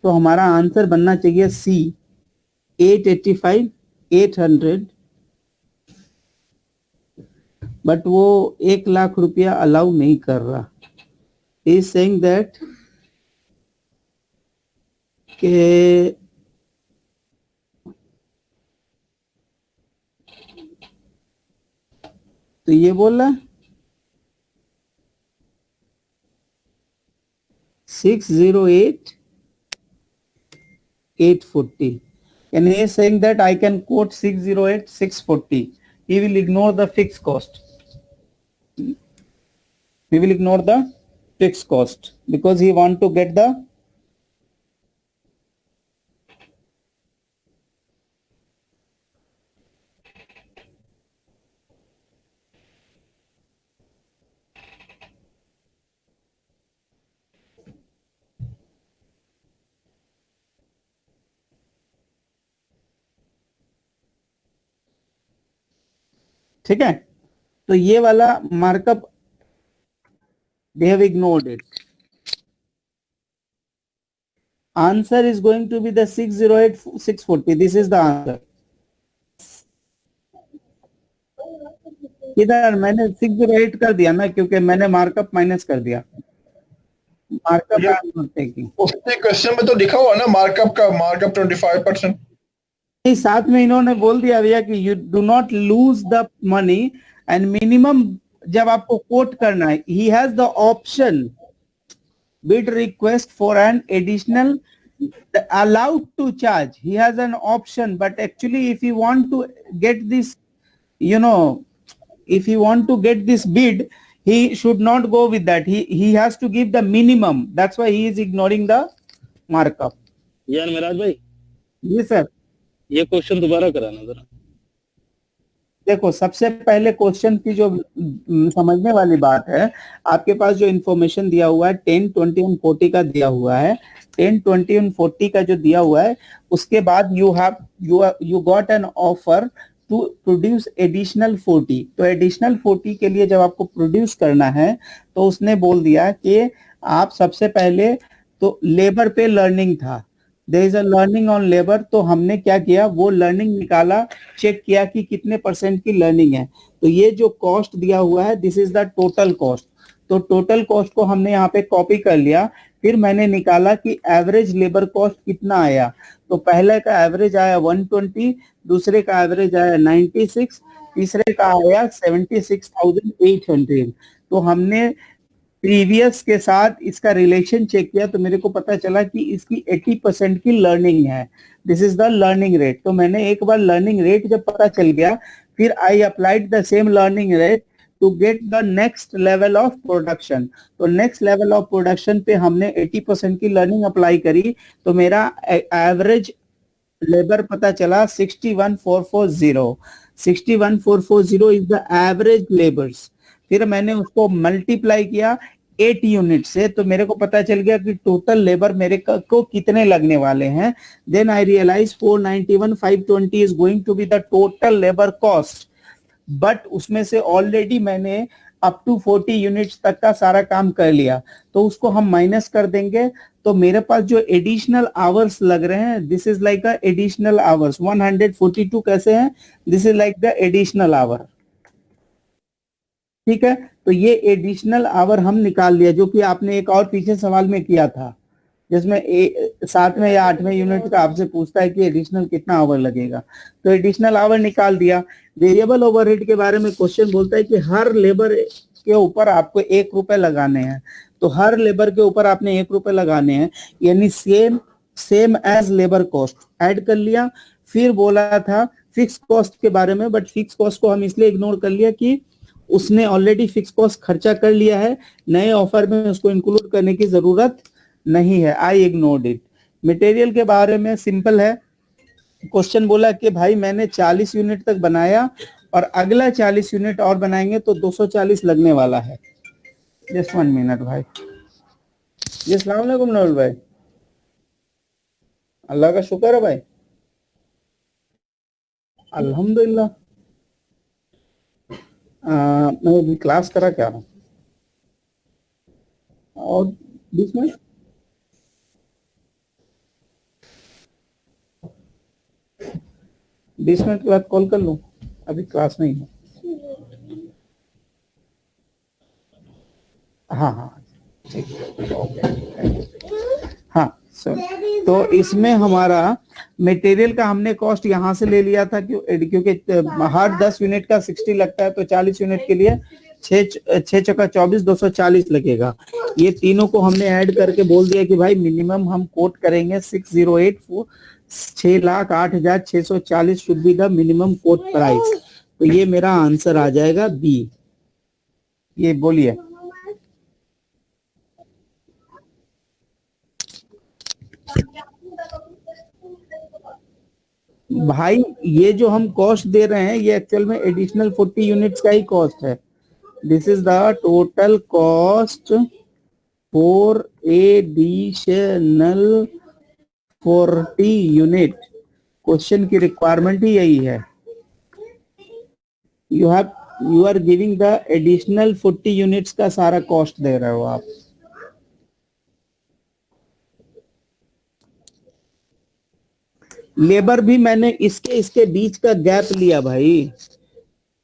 तो हमारा आंसर बनना चाहिए सी, 885,800। बट वो 1 लाख रुपया अलाउ नहीं कर रहा। इज सेइंग दैट के तो ये बोल रहा 608,840, and he is saying that I can quote 608,640. He will ignore the fixed cost. We will ignore the fixed cost because he want to get the ठीक है, तो ये वाला markup they have ignored it. Answer is going to be the 608,640. This is the answer. इधर मैंने 608 कर दिया ना, क्योंकि मैंने मार्कअप माइनस कर दिया। मार्कअप उसके क्वेश्चन में तो लिखा हुआ ना मार्कअप 25%। नहीं, साथ में इन्होंने बोल दिया भैया कि you do not lose the money and minimum जब आपको कोट करना है, he has the option bid request for an additional allowed to charge. He has an option, but actually if you want to get this, you know, if you want to get this bid, he should not go with that. He has to give the minimum. That's why he is ignoring the markup. यार मिराज भाई, जी sir, ये question दोबारा कराना जरा। देखो सबसे पहले question की जो समझने वाली बात है, आपके पास जो इंफॉर्मेशन दिया हुआ है 10, 20 और 40 का दिया हुआ है, 10, 20 और 40 का जो दिया हुआ है, उसके बाद you got an offer to produce additional 40। तो एडिशनल 40 के लिए जब आपको प्रोड्यूस करना है तो उसने बोल दिया कि आप सबसे पहले, तो लेबर पे लर्निंग था, there is a learning on labour, तो हमने क्या किया, वो लर्निंग निकाला, चेक किया कि कितने परसेंट की लर्निंग है। तो ये जो कॉस्ट दिया हुआ है, this is the total cost. तो टोटल कॉस्ट को हमने यहाँ पे कॉपी कर लिया। फिर मैंने निकाला कि एवरेज लेबर कॉस्ट कितना आया। तो पहले का एवरेज आया 120, दूसरे का एवरेज आया 96, तीसरे का आया 76,800। तो हमने प्रीवियस के साथ इसका रिलेशन चेक किया, तो मेरे को पता चला कि इसकी 80% की लर्निंग है। This is the learning rate. तो मैंने एक बार लर्निंग रेट जब पता चल गया, फिर I applied the same learning rate to get the next level of production. तो नेक्स्ट लेवल ऑफ प्रोडक्शन पे हमने 80% की लर्निंग अप्लाई करी, तो मेरा एवरेज लेबर पता चला 61,440। 61,440 इज द एवरेज लेबर्स। फिर मैंने उसको मल्टीप्लाई किया 8 यूनिट से, तो मेरे को पता चल गया कि टोटल लेबर मेरे को कितने लगने वाले हैं। Then I realise 491,520 is going to be the total labour cost. But उसमें से ऑलरेडी मैंने अप टू 40 यूनिट्स तक का सारा काम कर लिया, तो उसको हम माइनस कर देंगे। तो मेरे पास जो एडिशनल आवर्स लग रहे हैं, this is like the additional hours. 142 कैसे हैं, this is like the additional hour. ठीक है, तो ये एडिशनल आवर हम निकाल लिया, जो कि आपने एक और पीछे सवाल में किया था, जिसमें 7वें या 8वें यूनिट का आपसे पूछता है कि एडिशनल कितना आवर लगेगा। तो एडिशनल आवर निकाल दिया। वेरिएबल ओवरहेड के बारे में क्वेश्चन बोलता है कि हर लेबर के ऊपर आपको 1 रुपए लगाने हैं। तो हर लेबर के ऊपर आपने 1 रुपए लगाने हैं, यानी same as labour cost add कर लिया। फिर बोला था फिक्स कॉस्ट के बारे में, बट फिक्स कॉस्ट को हम इसलिए इग्नोर कर लिया कि उसने ऑलरेडी फिक्स कॉस्ट खर्चा कर लिया है, नए ऑफर में उसको इंक्लूड करने की जरूरत नहीं है। आई इग्नोर्ड इट। मटेरियल के बारे में सिंपल है। क्वेश्चन बोला कि भाई मैंने 40 यूनिट तक बनाया और अगला 40 यूनिट और बनाएंगे तो 240 लगने वाला है। जस्ट 1 मिनट भाई। जी अस्सलाम वालेकुम नवल भाई। अल्लाह का शुक्र है भाई, अल्हम्दुलिल्लाह। मैं अभी क्लास करा क्या रहा हूँ, और 20 मिनट 20 मिनट के बाद कॉल कर लूं, अभी क्लास नहीं है। हाँ हाँ ठीक है, ओके। हाँ सर, तो इसमें हमारा मटेरियल का हमने कॉस्ट यहाँ से ले लिया था, क्योंकि हर 10 यूनिट का 60 लगता है, तो 40 यूनिट के लिए 6 चक्का 24, 240 लगेगा। ये तीनों को हमने ऐड करके बोल दिया कि भाई मिनिमम हम कोट करेंगे 6084, 6,08,640 should be the minimum quote price. तो ये मेरा आंसर आ जाएगा बी। ये बोलिए भाई, ये जो हम कॉस्ट दे रहे हैं ये एक्चुअल में एडिशनल 40 यूनिट्स का ही कॉस्ट है। This is the total cost for additional 40 unit. Question की रिक्वायरमेंट ही यही है। You are giving the additional 40 units का सारा कॉस्ट दे रहे हो आप। लेबर भी मैंने इसके बीच का गैप लिया भाई।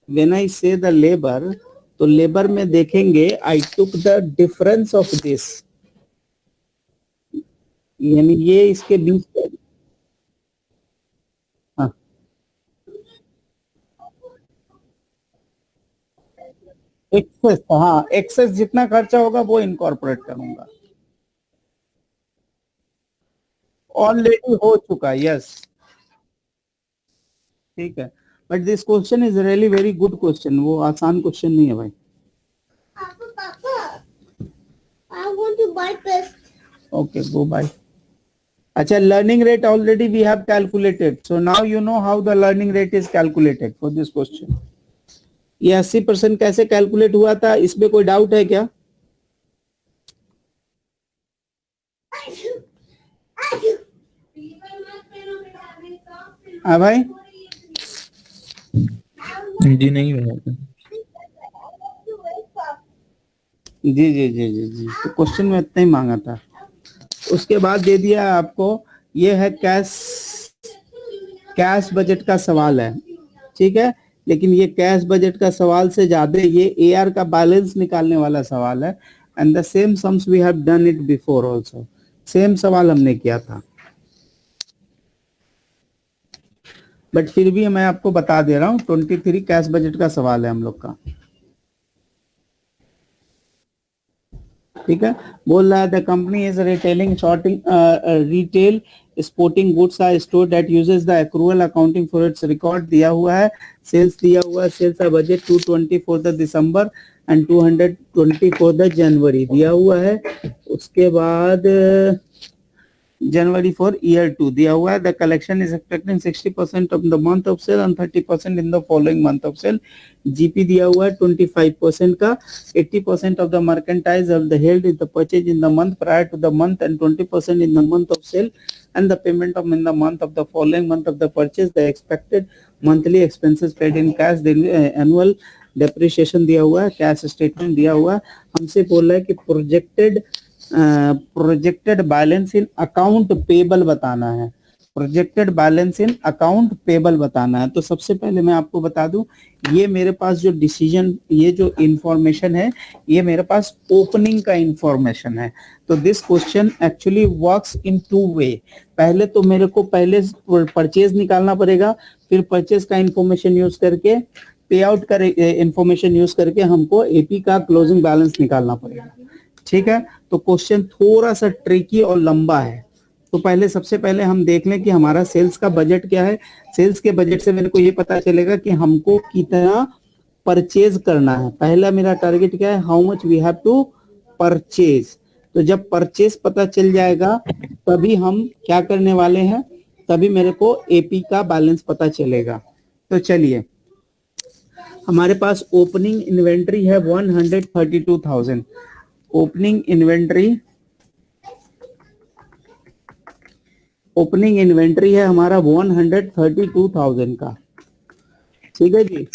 व्हेन आई से द लेबर, तो लेबर में देखेंगे I took the difference of this, यानी ये इसके बीच का। हाँ एक्सेस, हाँ एक्सेस जितना खर्चा होगा वो इनकॉर्पोरेट करूंगा। ऑलरेडी हो चुका, यस ठीक है। But this question is really very good question, वो आसान क्वेश्चन नहीं है भाई। I want to buy pest. Okay go buy. अच्छा, learning rate already we have calculated, so now you know how the learning rate is calculated for this question. ये 80% कैसे calculate हुआ था, इसमें कोई डाउट है क्या? हाँ भाई, जी नहीं हुआ था। जी जी जी जी जी, तो क्वेश्चन में इतना ही मांगा था। उसके बाद दे दिया आपको ये है कैश बजट का सवाल है, ठीक है। लेकिन ये कैश बजट का सवाल से ज्यादा ये एआर का बैलेंस निकालने वाला सवाल है। And the same sums we have done it before also, सेम सवाल हमने किया था। बट फिर भी मैं आपको बता दे रहा हूँ, 23 कैश बजट का सवाल है हम लोग का, ठीक है। बोल रहा है the company is retailing shorting retail sporting goods or store that uses the accrual accounting for its record दिया हुआ है, सेल्स दिया हुआ है, सेल्स का budget 220 for the December and 220 for the January दिया हुआ है। उसके बाद जनवरी फॉर ईयर 2 दिया हुआ है। The collection is expecting 60% of the month of sale and 30% in the following month of sale. GP दिया हुआ है 25% का। 80% of the merchandise of the held is the purchase in the month prior to the month and 20% in the month of sale and the payment of in the month of the following month of the purchase. The expected monthly expenses paid in cash, the annual depreciation दिया हुआ है, cash statement दिया हुआ है। हमसे बोल रहा है कि प्रोजेक्टेड बैलेंस इन अकाउंट पेबल बताना है, प्रोजेक्टेड बैलेंस इन अकाउंट पेबल बताना है। तो सबसे पहले मैं आपको बता दूं, ये मेरे पास जो डिसीजन, ये जो इंफॉर्मेशन है, ये मेरे पास ओपनिंग का इंफॉर्मेशन है। तो this question actually works in two way. पहले तो मेरे को पहले परचेज निकालना पड़ेगा, फिर परचेज का इंफॉर्मेशन यूज करके, पे आउट का इंफॉर्मेशन यूज करके हमको एपी का क्लोजिंग बैलेंस निकालना पड़ेगा, ठीक है। तो क्वेश्चन थोड़ा सा ट्रिकी और लंबा है। तो पहले सबसे पहले हम देख लें कि हमारा सेल्स का बजट क्या है। सेल्स के बजट से मेरे को ये पता चलेगा कि हमको कितना परचेज करना है। पहला मेरा टारगेट क्या है, how much we have to purchase. तो जब परचेज पता चल जाएगा तभी हम क्या करने वाले हैं, तभी मेरे को एपी का बैलेंस पता चलेगा। तो चलिए, हमारे पास ओपनिंग इन्वेंट्री है 132,000। ओपनिंग इन्वेंट्री है हमारा 132,000 का, ठीक है जी।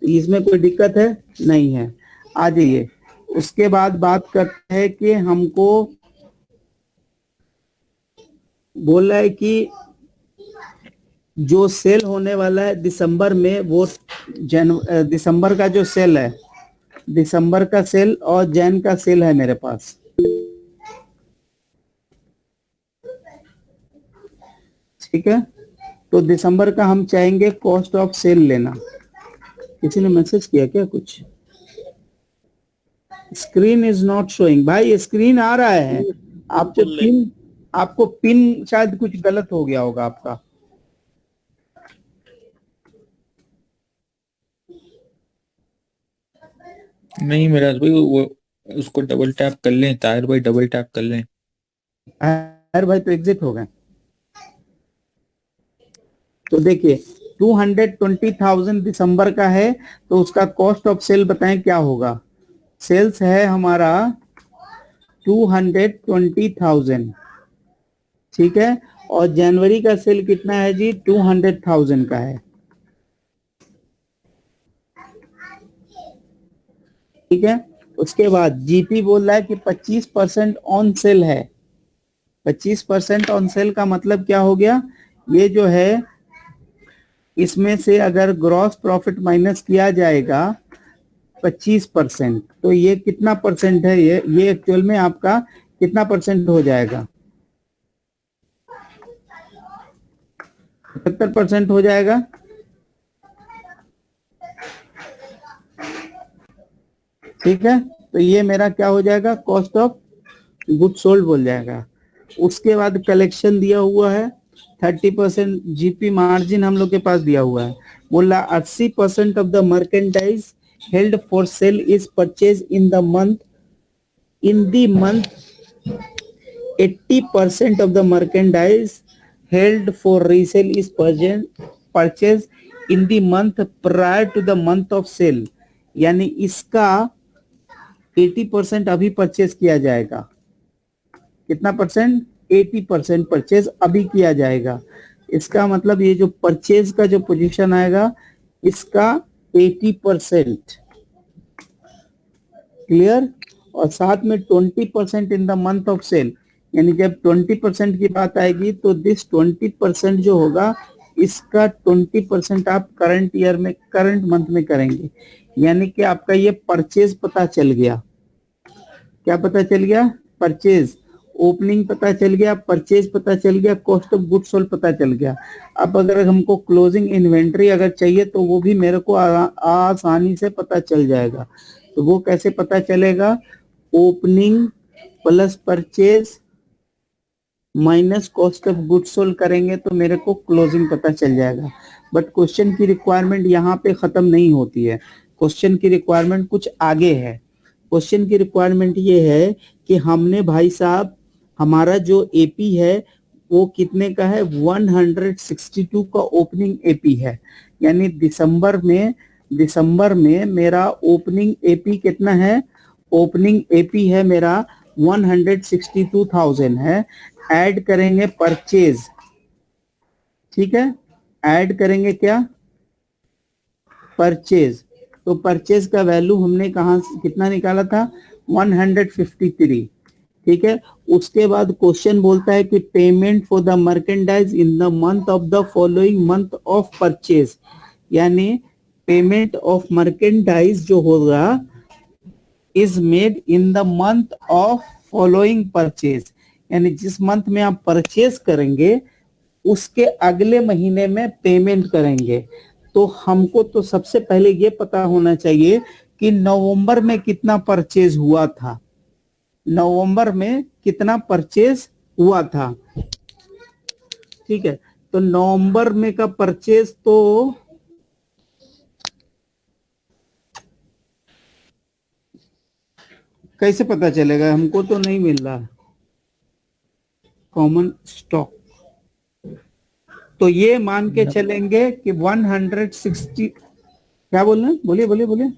इसमें कोई दिक्कत है नहीं है, आ जाइए। उसके बाद बात करते हैं कि हमको बोल रहा है कि जो सेल होने वाला है दिसंबर में, वो दिसंबर का जो सेल है, दिसंबर का सेल और जैन का सेल है मेरे पास, ठीक है। तो दिसंबर का हम चाहेंगे कॉस्ट ऑफ सेल लेना। किसी ने मैसेज किया क्या कुछ? Screen is not showing. भाई स्क्रीन आ रहा है, आपको पिन शायद कुछ गलत हो गया होगा आपका। नहीं मेरा भाई, वो उसको डबल टैप कर लें, ताहिर भाई डबल टैप कर लें। ताहिर भाई तो एग्जिट हो गए। तो देखिए 220,000 दिसंबर का है, तो उसका कॉस्ट ऑफ सेल बताएं क्या होगा। सेल्स है हमारा 220,000, ठीक है। और जनवरी का सेल कितना है जी, 200,000 का है, ठीक है। उसके बाद जीपी बोल रहा है कि 25% ऑन सेल है। 25% ऑन सेल का मतलब क्या हो गया, ये जो है इसमें से अगर ग्रॉस प्रॉफिट माइनस किया जाएगा 25%, तो ये कितना परसेंट है, ये एक्चुअल में आपका कितना परसेंट हो जाएगा, 75% हो जाएगा, ठीक है। तो ये मेरा क्या हो जाएगा, कॉस्ट ऑफ गुड सोल्ड बोल जाएगा। उसके बाद कलेक्शन दिया हुआ है 30%, जीपी मार्जिन हम लोग के पास दिया हुआ है। बोला 80% of the merchandise held for sale is purchase in the month, 80% of the merchandise held for resale is purchased in the month prior to the month of sale। यानी इसका 80% अभी परचेज किया जाएगा। कितना परसेंट, 80% परचेज अभी किया जाएगा। इसका मतलब ये जो परचेज का जो पोजीशन आएगा इसका 80%, क्लियर। और साथ में 20% in the month of sale, यानी जब 20% की बात आएगी तो दिस 20% जो होगा इसका 20% आप करंट ईयर में, करंट मंथ में करेंगे। यानी कि आपका ये परचेज पता चल गया। क्या पता चल गया? परचेज। ओपनिंग पता चल गया, परचेज पता चल गया, कॉस्ट ऑफ गुड्स सोल्ड पता चल गया। अब अगर हमको क्लोजिंग इन्वेंट्री अगर चाहिए तो वो भी मेरे को आसानी से पता चल जाएगा। तो वो कैसे पता चलेगा? Opening plus purchase minus cost of goods sold करेंगे तो मेरे को क्लोजिंग पता चल जाएगा। बट क्वेश्चन की रिक्वायरमेंट यहाँ पे खत्म नहीं होती है, क्वेश्चन की रिक्वायरमेंट कुछ आगे है। क्वेश्चन की रिक्वायरमेंट ये है कि हमने भाई साहब हमारा जो एपी है वो कितने का है? 162 का ओपनिंग एपी है। यानी दिसंबर में मेरा ओपनिंग एपी कितना है? ओपनिंग एपी है मेरा 162,000 है। ऐड करेंगे परचेज, ठीक है, ऐड करेंगे क्या? परचेज। तो परचेज का वैल्यू हमने कहां से कितना निकाला था? 153, ठीक है। उसके बाद क्वेश्चन बोलता है कि payment for the merchandise in the month of the following month of purchase, यानी पेमेंट ऑफ मर्केंडाइज जो होगा is made in the month of following purchase, यानी जिस मंथ में आप परचेज करेंगे उसके अगले महीने में पेमेंट करेंगे। तो हमको तो सबसे पहले ये पता होना चाहिए कि नवंबर में कितना परचेज हुआ था, नवंबर में कितना परचेज हुआ था, ठीक है। तो नवंबर में का परचेज तो कैसे पता चलेगा? हमको तो नहीं मिल रहा कॉमन स्टॉक। तो ये मान के चलेंगे कि 160, क्या बोल रहे हैं? बोलिए बोलिए बोलिए।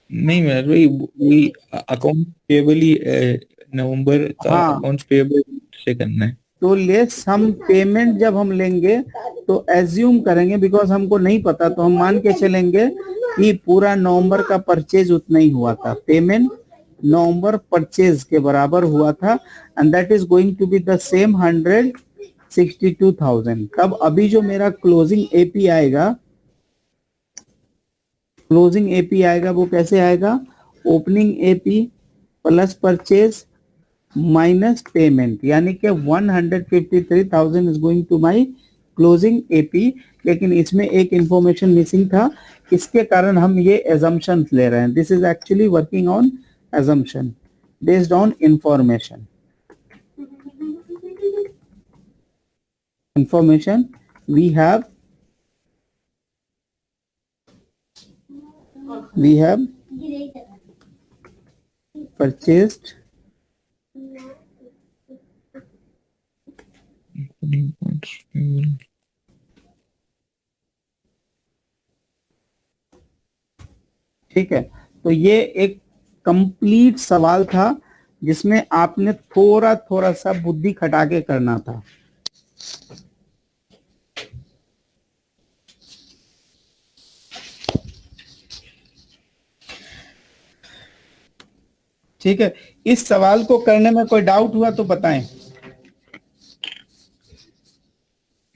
नहीं मैं वही अकाउंट पेबल ही नवंबर का हाँ। अकाउंट्स पेबल से करना है। तो लेस हम पेमेंट जब हम लेंगे तो एज्यूम करेंगे, बिकॉज हमको नहीं पता, तो हम मान के चलेंगे कि पूरा नवंबर का परचेज उतना ही हुआ था, पेमेंट नवंबर परचेज के बराबर हुआ था, and that is going to be the same 162,000। तब अभी जो मेरा क्लोजिंग एपी आएगा, क्लोजिंग एपी आएगा वो कैसे आएगा? Opening AP plus purchase minus payment, यानी कि 153,000 is going to my closing AP. लेकिन इसमें एक इंफॉर्मेशन मिसिंग था, इसके कारण हम ये assumptions ले रहे हैं। This is actually working on assumption based on information we have purchased ठीक है। तो ये एक कंप्लीट सवाल था जिसमें आपने थोड़ा थोड़ा सा बुद्धि खटा के करना था। ठीक है, इस सवाल को करने में कोई डाउट हुआ तो बताएं।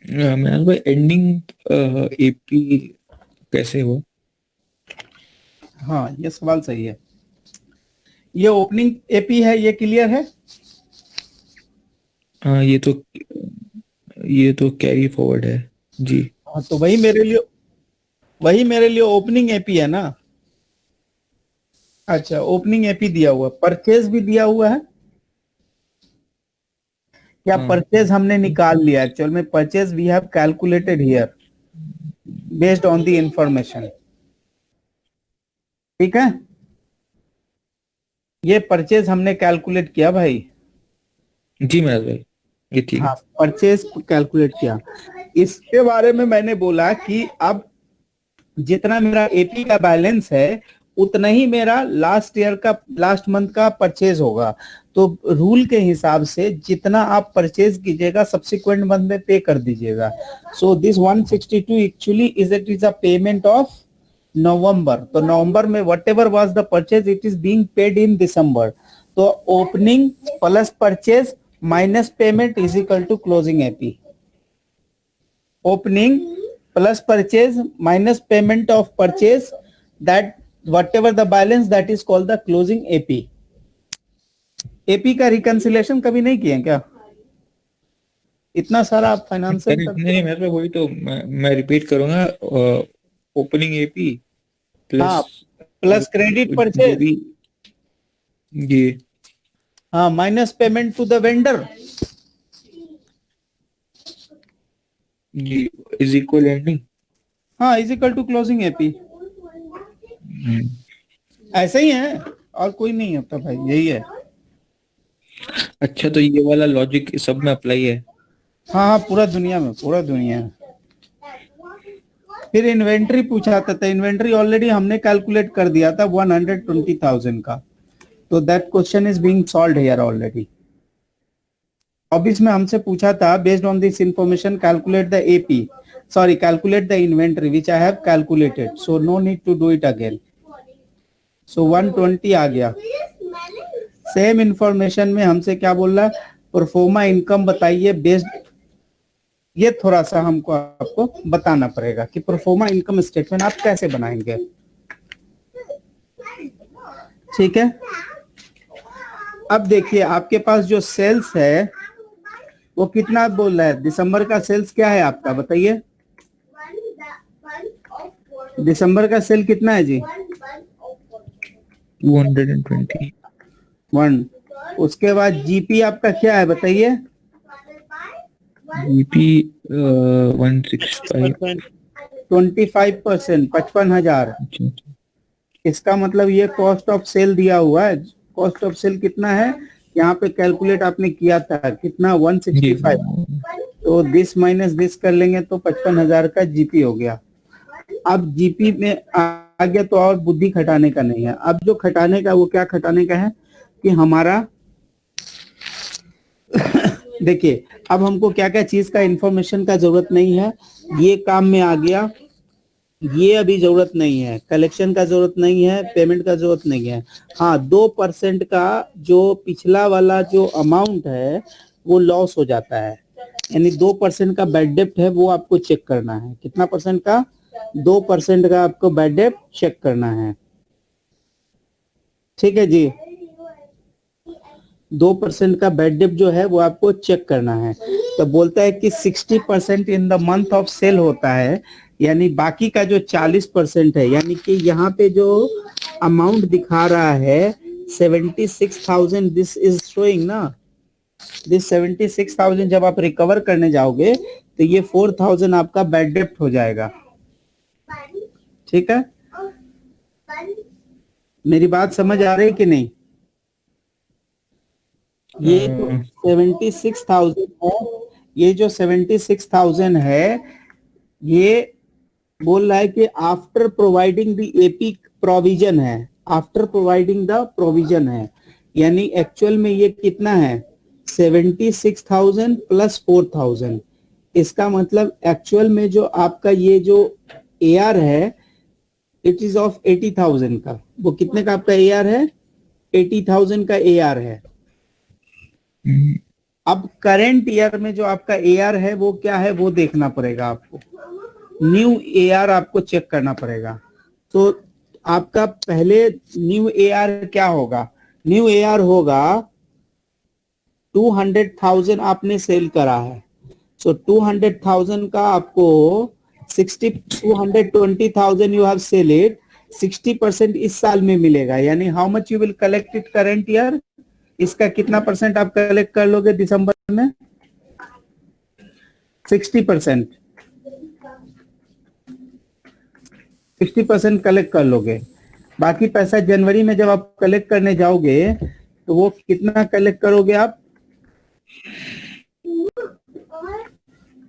मैं भाई एंडिंग एपी कैसे हुआ? हाँ, ये सवाल सही है। ये ओपनिंग एपी है, ये क्लियर है? हाँ ये तो कैरी फॉरवर्ड है जी। हाँ, तो वही मेरे लिए ओपनिंग एपी है ना। अच्छा, ओपनिंग एपी दिया हुआ, परचेज भी दिया हुआ है या परचेज हमने निकाल लिया? एक्चुअल में purchase we have calculated here based on the information, ठीक है। ये परचेज हमने कैलकुलेट किया भाई। जी महाराज भाई, ये ठीक है। हाँ, परचेज कैलकुलेट किया। इसके बारे में मैंने बोला कि अब जितना मेरा एपी का बैलेंस है उतना ही मेरा लास्ट मंथ का परचेज होगा। तो रूल के हिसाब से जितना आप परचेज कीजिएगा सब्सिक्वेंट मंथ में पे कर दीजिएगा। So this 162 actually it is a payment of November. तो नवंबर में whatever was the purchase it is being paid in December. तो opening plus purchase minus payment is equal to closing AP. Opening plus purchase minus payment of purchase, that whatever the balance that is called the closing AP. AP का reconciliation कभी नहीं किए क्या? इतना सारा आप financial नहीं, मैं वही तो मैं रिपीट करूंगा. ओपनिंग एपी हाँ प्लस प्लस क्रेडिट परचेज, ये हाँ minus payment to the vendor, ये इज इक्वल एंडिंग. हाँ is equal to closing AP. ऐसा ही है और कोई नहीं होता भाई, यही है. अच्छा, तो ये वाला लॉजिक सब में अप्लाई है. हाँ हाँ पूरा दुनिया में, पूरा दुनिया में. फिर इन्वेंट्री पूछा था इन्वेंट्री ऑलरेडी हमने कैलकुलेट कर दिया था 120,000 का, तो that question is being solved here already. अब इसमें हमसे पूछा था based on this information calculate the AP, sorry calculate the inventory which I have calculated, so no need to do it again. So 120 आ गया. सेम इंफॉर्मेशन में हमसे क्या बोल रहा है, प्रोफोर्मा इनकम बताइए बेस्ड, ये थोड़ा सा हमको आपको बताना पड़ेगा कि प्रोफोर्मा इनकम स्टेटमेंट आप कैसे बनाएंगे. ठीक है. अब देखिए आपके पास जो सेल्स है वो कितना बोल रहा है, दिसंबर का सेल्स क्या है आपका बताइए. दिसंबर का सेल कितना है जी? 221. उसके बाद जीपी आपका क्या है बताइए. जीपी 165. 25%, 55,000. इसका मतलब ये कॉस्ट ऑफ सेल दिया हुआ है. कॉस्ट ऑफ सेल कितना है यहाँ पे कैलकुलेट आपने किया था कितना, 165. तो दिस माइनस दिस कर लेंगे तो 55,000 का जीपी हो गया. अब जीपी में आ गया तो और बुद्धि खटाने का नहीं है. अब जो खटाने का वो क्या खटाने का है कि हमारा देखिए अब हमको क्या क्या चीज का इंफॉर्मेशन का जरूरत नहीं है, ये काम में आ गया. ये अभी जरूरत नहीं है, कलेक्शन का जरूरत नहीं है, पेमेंट का जरूरत नहीं है. हाँ 2% का जो पिछला वाला जो अमाउंट है वो लॉस हो जाता है, यानी 2% का बैड डेप्ट है वो आपको चेक करना है. कितना परसेंट का? 2% का आपको बैड डेप्ट चेक करना है. ठीक है जी, 2% का बैड डेप्ट जो है वो आपको चेक करना है. तो बोलता है कि 60% in the month of sale होता है, यानी बाकी का जो 40% है, यानी कि यहाँ पे जो अमाउंट दिखा रहा है 76,000, दिस इज शोइंग ना, दिस 76,000 जब आप रिकवर करने जाओगे तो ये 4,000 आपका बैड डेप्ट हो जाएगा. ठीक है, मेरी बात समझ आ रही है कि नहीं? ये जो 76,000 है, ये जो 76,000 है, ये बोल रहा है कि after providing the AP provision है, आफ्टर प्रोवाइडिंग द प्रोविजन है, यानी एक्चुअल में ये कितना है 76,000 प्लस 4,000. इसका मतलब एक्चुअल में जो आपका ये जो एआर है इट इज ऑफ 80,000 का. वो कितने का आपका एआर है? 80,000 का एआर है. अब करेंट ईयर में जो आपका एआर है वो क्या है वो देखना पड़ेगा आपको. न्यू एआर आपको चेक करना पड़ेगा. तो आपका पहले न्यू एआर क्या होगा? न्यू एआर होगा 200,000 आपने सेल करा है, सो 200,000 का आपको 220,000 यू हैव सेल इट, 60% इस साल में मिलेगा, यानी how much you will collect it current year. इसका कितना परसेंट आप कलेक्ट कर लोगे दिसंबर में? 60%. 60% कलेक्ट कर लोगे. बाकी पैसा जनवरी में जब आप कलेक्ट करने जाओगे तो वो कितना कलेक्ट करोगे आप?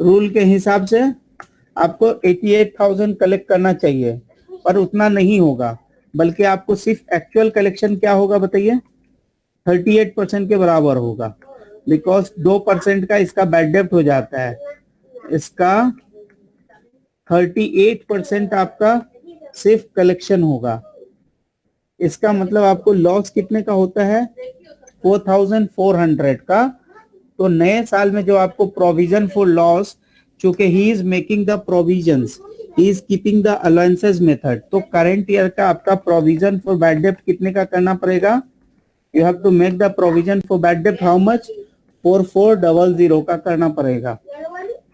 रूल के हिसाब से आपको 88,000 कलेक्ट करना चाहिए, पर उतना नहीं होगा, बल्कि आपको सिर्फ एक्चुअल कलेक्शन क्या होगा बताइए? 38% के बराबर होगा, बिकॉज 2% का इसका बैड डेप्ट हो जाता है. इसका 38% आपका सिर्फ कलेक्शन होगा. इसका मतलब आपको लॉस कितने का होता है? 4,400 का तो नए साल में जो आपको प्रोविजन फॉर लॉस, चूंकि he is making the provisions, he is keeping the allowances method, तो करंट ईयर का आपका प्रोविजन फॉर बैड डेब्ट कितने का करना पड़ेगा? You have to make the provision for bad डेब्ट हाउ मच? 4400 का करना पड़ेगा,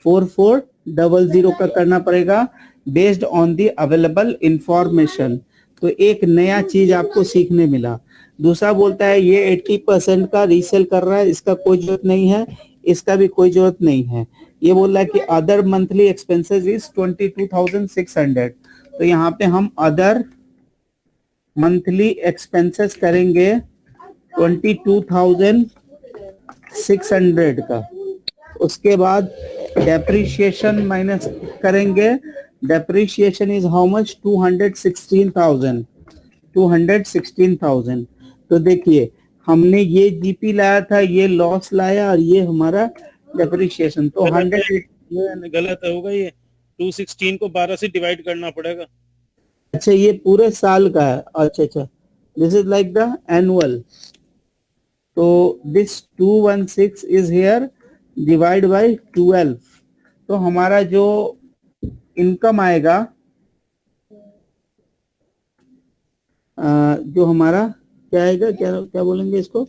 4400 का करना पड़ेगा based on the available information. तो एक नया चीज आपको सीखने मिला। दूसरा बोलता है ये 80% का रीसेल कर रहा है, इसका कोई जरूरत नहीं है, इसका भी कोई जरूरत नहीं है। ये बोल रहा है कि अदर मंथली एक्सपेंसेस इज 22,600, तो यहाँ पे हम अदर मंथली एक्सपेंसेस करेंगे 22,600 का। उसके बाद डेप्रिशिएशन माइनस करेंगे, डेप्रिशिएशन इज हाउ मच? 216,000। तो देखिए हमने ये जीपी लाया था, ये लॉस लाया, और ये हमारा डेप्रिशिएशन, तो 100। ये गलत होगा, ये 216 को 12 से डिवाइड करना पड़ेगा। अच्छा ये पूरे साल का है, अच्छा, this is like the annual, तो this 216 is here divide by 12, तो हमारा जो इनकम आएगा, जो हमारा क्या आएगा, क्या बोलेंगे इसको,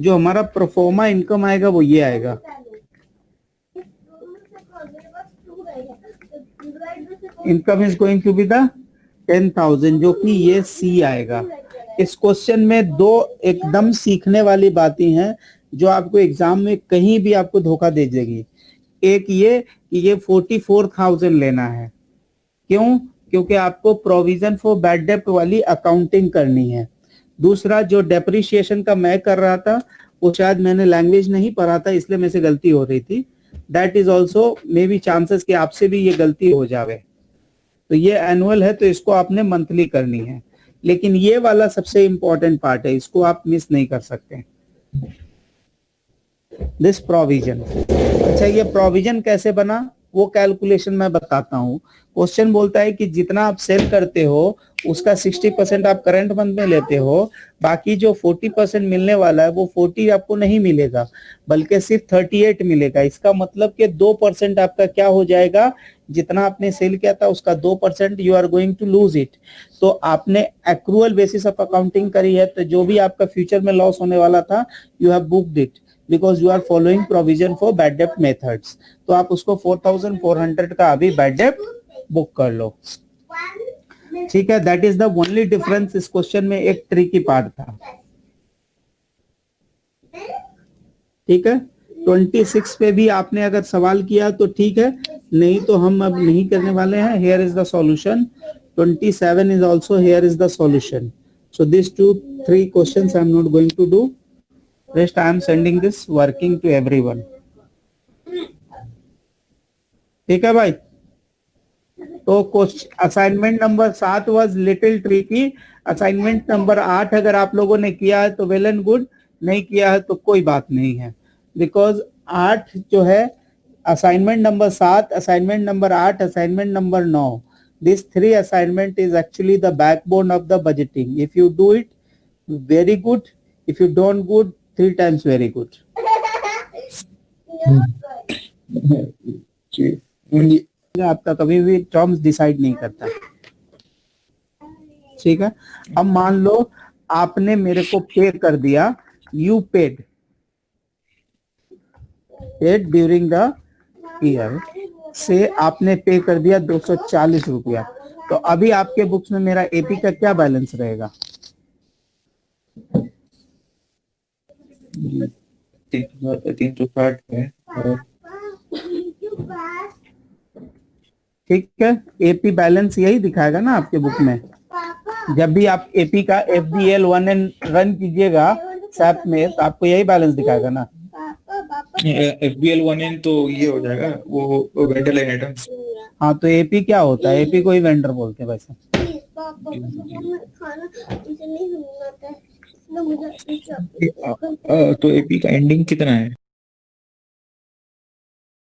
जो हमारा प्रोफोर्मा इनकम आएगा वो ये आएगा। Income is going to be the 10,000, जो कि ये सी आएगा। इस क्वेश्चन में दो एकदम सीखने वाली बातें हैं जो आपको एग्जाम में कहीं भी आपको धोखा दे देगी। एक ये कि ये 44,000 लेना है, क्यों? क्योंकि आपको प्रोविजन फॉर बैड डेब्ट वाली अकाउंटिंग करनी है। दूसरा जो डेप्रिशिएशन का मैं कर रहा था वो शायद मैंने लैंग्वेज नहीं पढ़ा था, इसलिए मेरे से गलती हो रही थी। That is also may be chances कि आपसे भी ये गलती हो जावे। तो ये एनुअल है तो इसको आपने मंथली करनी है, लेकिन ये वाला सबसे इंपॉर्टेंट पार्ट है, इसको आप मिस नहीं कर सकते। दिस प्रोविजन, अच्छा ये प्रोविजन कैसे बना वो कैलकुलेशन मैं बताता हूँ। क्वेश्चन बोलता है कि जितना आप सेल करते हो उसका 60% आप करंट मंथ में लेते हो, बाकी जो 40% मिलने वाला है वो 40 आपको नहीं मिलेगा बल्कि सिर्फ 38 मिलेगा। इसका मतलब कि 2% आपका क्या हो जाएगा, जितना आपने सेल किया था उसका 2% you are going to lose it. तो आपने एक्रूअल बेसिस ऑफ अकाउंटिंग करी है, तो जो भी आपका फ्यूचर में लॉस होने वाला था you have booked it because you are following provision for bad डेब्ट मेथड्स। तो आप उसको 4,400 का अभी बैड डेब्ट बुक कर लो, ठीक है। That is the only difference. इस क्वेश्चन में एक ट्रिकी पार्ट था, ठीक है। 26 पे भी आपने अगर सवाल किया तो ठीक है, नहीं तो हम अब नहीं करने वाले हैं। Here is the solution. 27 is also here is the solution. So this 2-3 questions I am not going to do, rest I am sending this working to everyone, ठीक है भाई। तो assignment number 7 was little tricky. Assignment number 8 अगर आप लोगों ने किया है तो वेल एंड गुड, नहीं किया है तो कोई बात नहीं है, बिकॉज 8 जो है assignment number 7, assignment number 8, assignment number 9, this 3 assignment is actually the backbone of the budgeting. If you do it, very good. If you don't good, 3 times very good. आपका कभी भी टर्म्स डिसाइड नहीं करता, ठीक है। अब मान लो आपने मेरे को पे कर दिया, you paid during the year, से आपने पे कर दिया 240 रुपया, तो अभी आपके बुक्स में मेरा एपी का क्या बैलेंस रहेगा? 360 है। ठीक है, एपी बैलेंस यही दिखाएगा ना आपके बुक में। जब भी आप एपी का FBL 1N रन कीजिएगा सैप में तो आपको यही बैलेंस दिखाएगा ना। FBL 1N तो ये हो जाएगा वो वेंडर लाइन आइटम्स। हाँ तो एपी क्या होता है? एपी को ही वेंडर बोलते हैं वैसे। तो एपी का एंडिंग कितना है?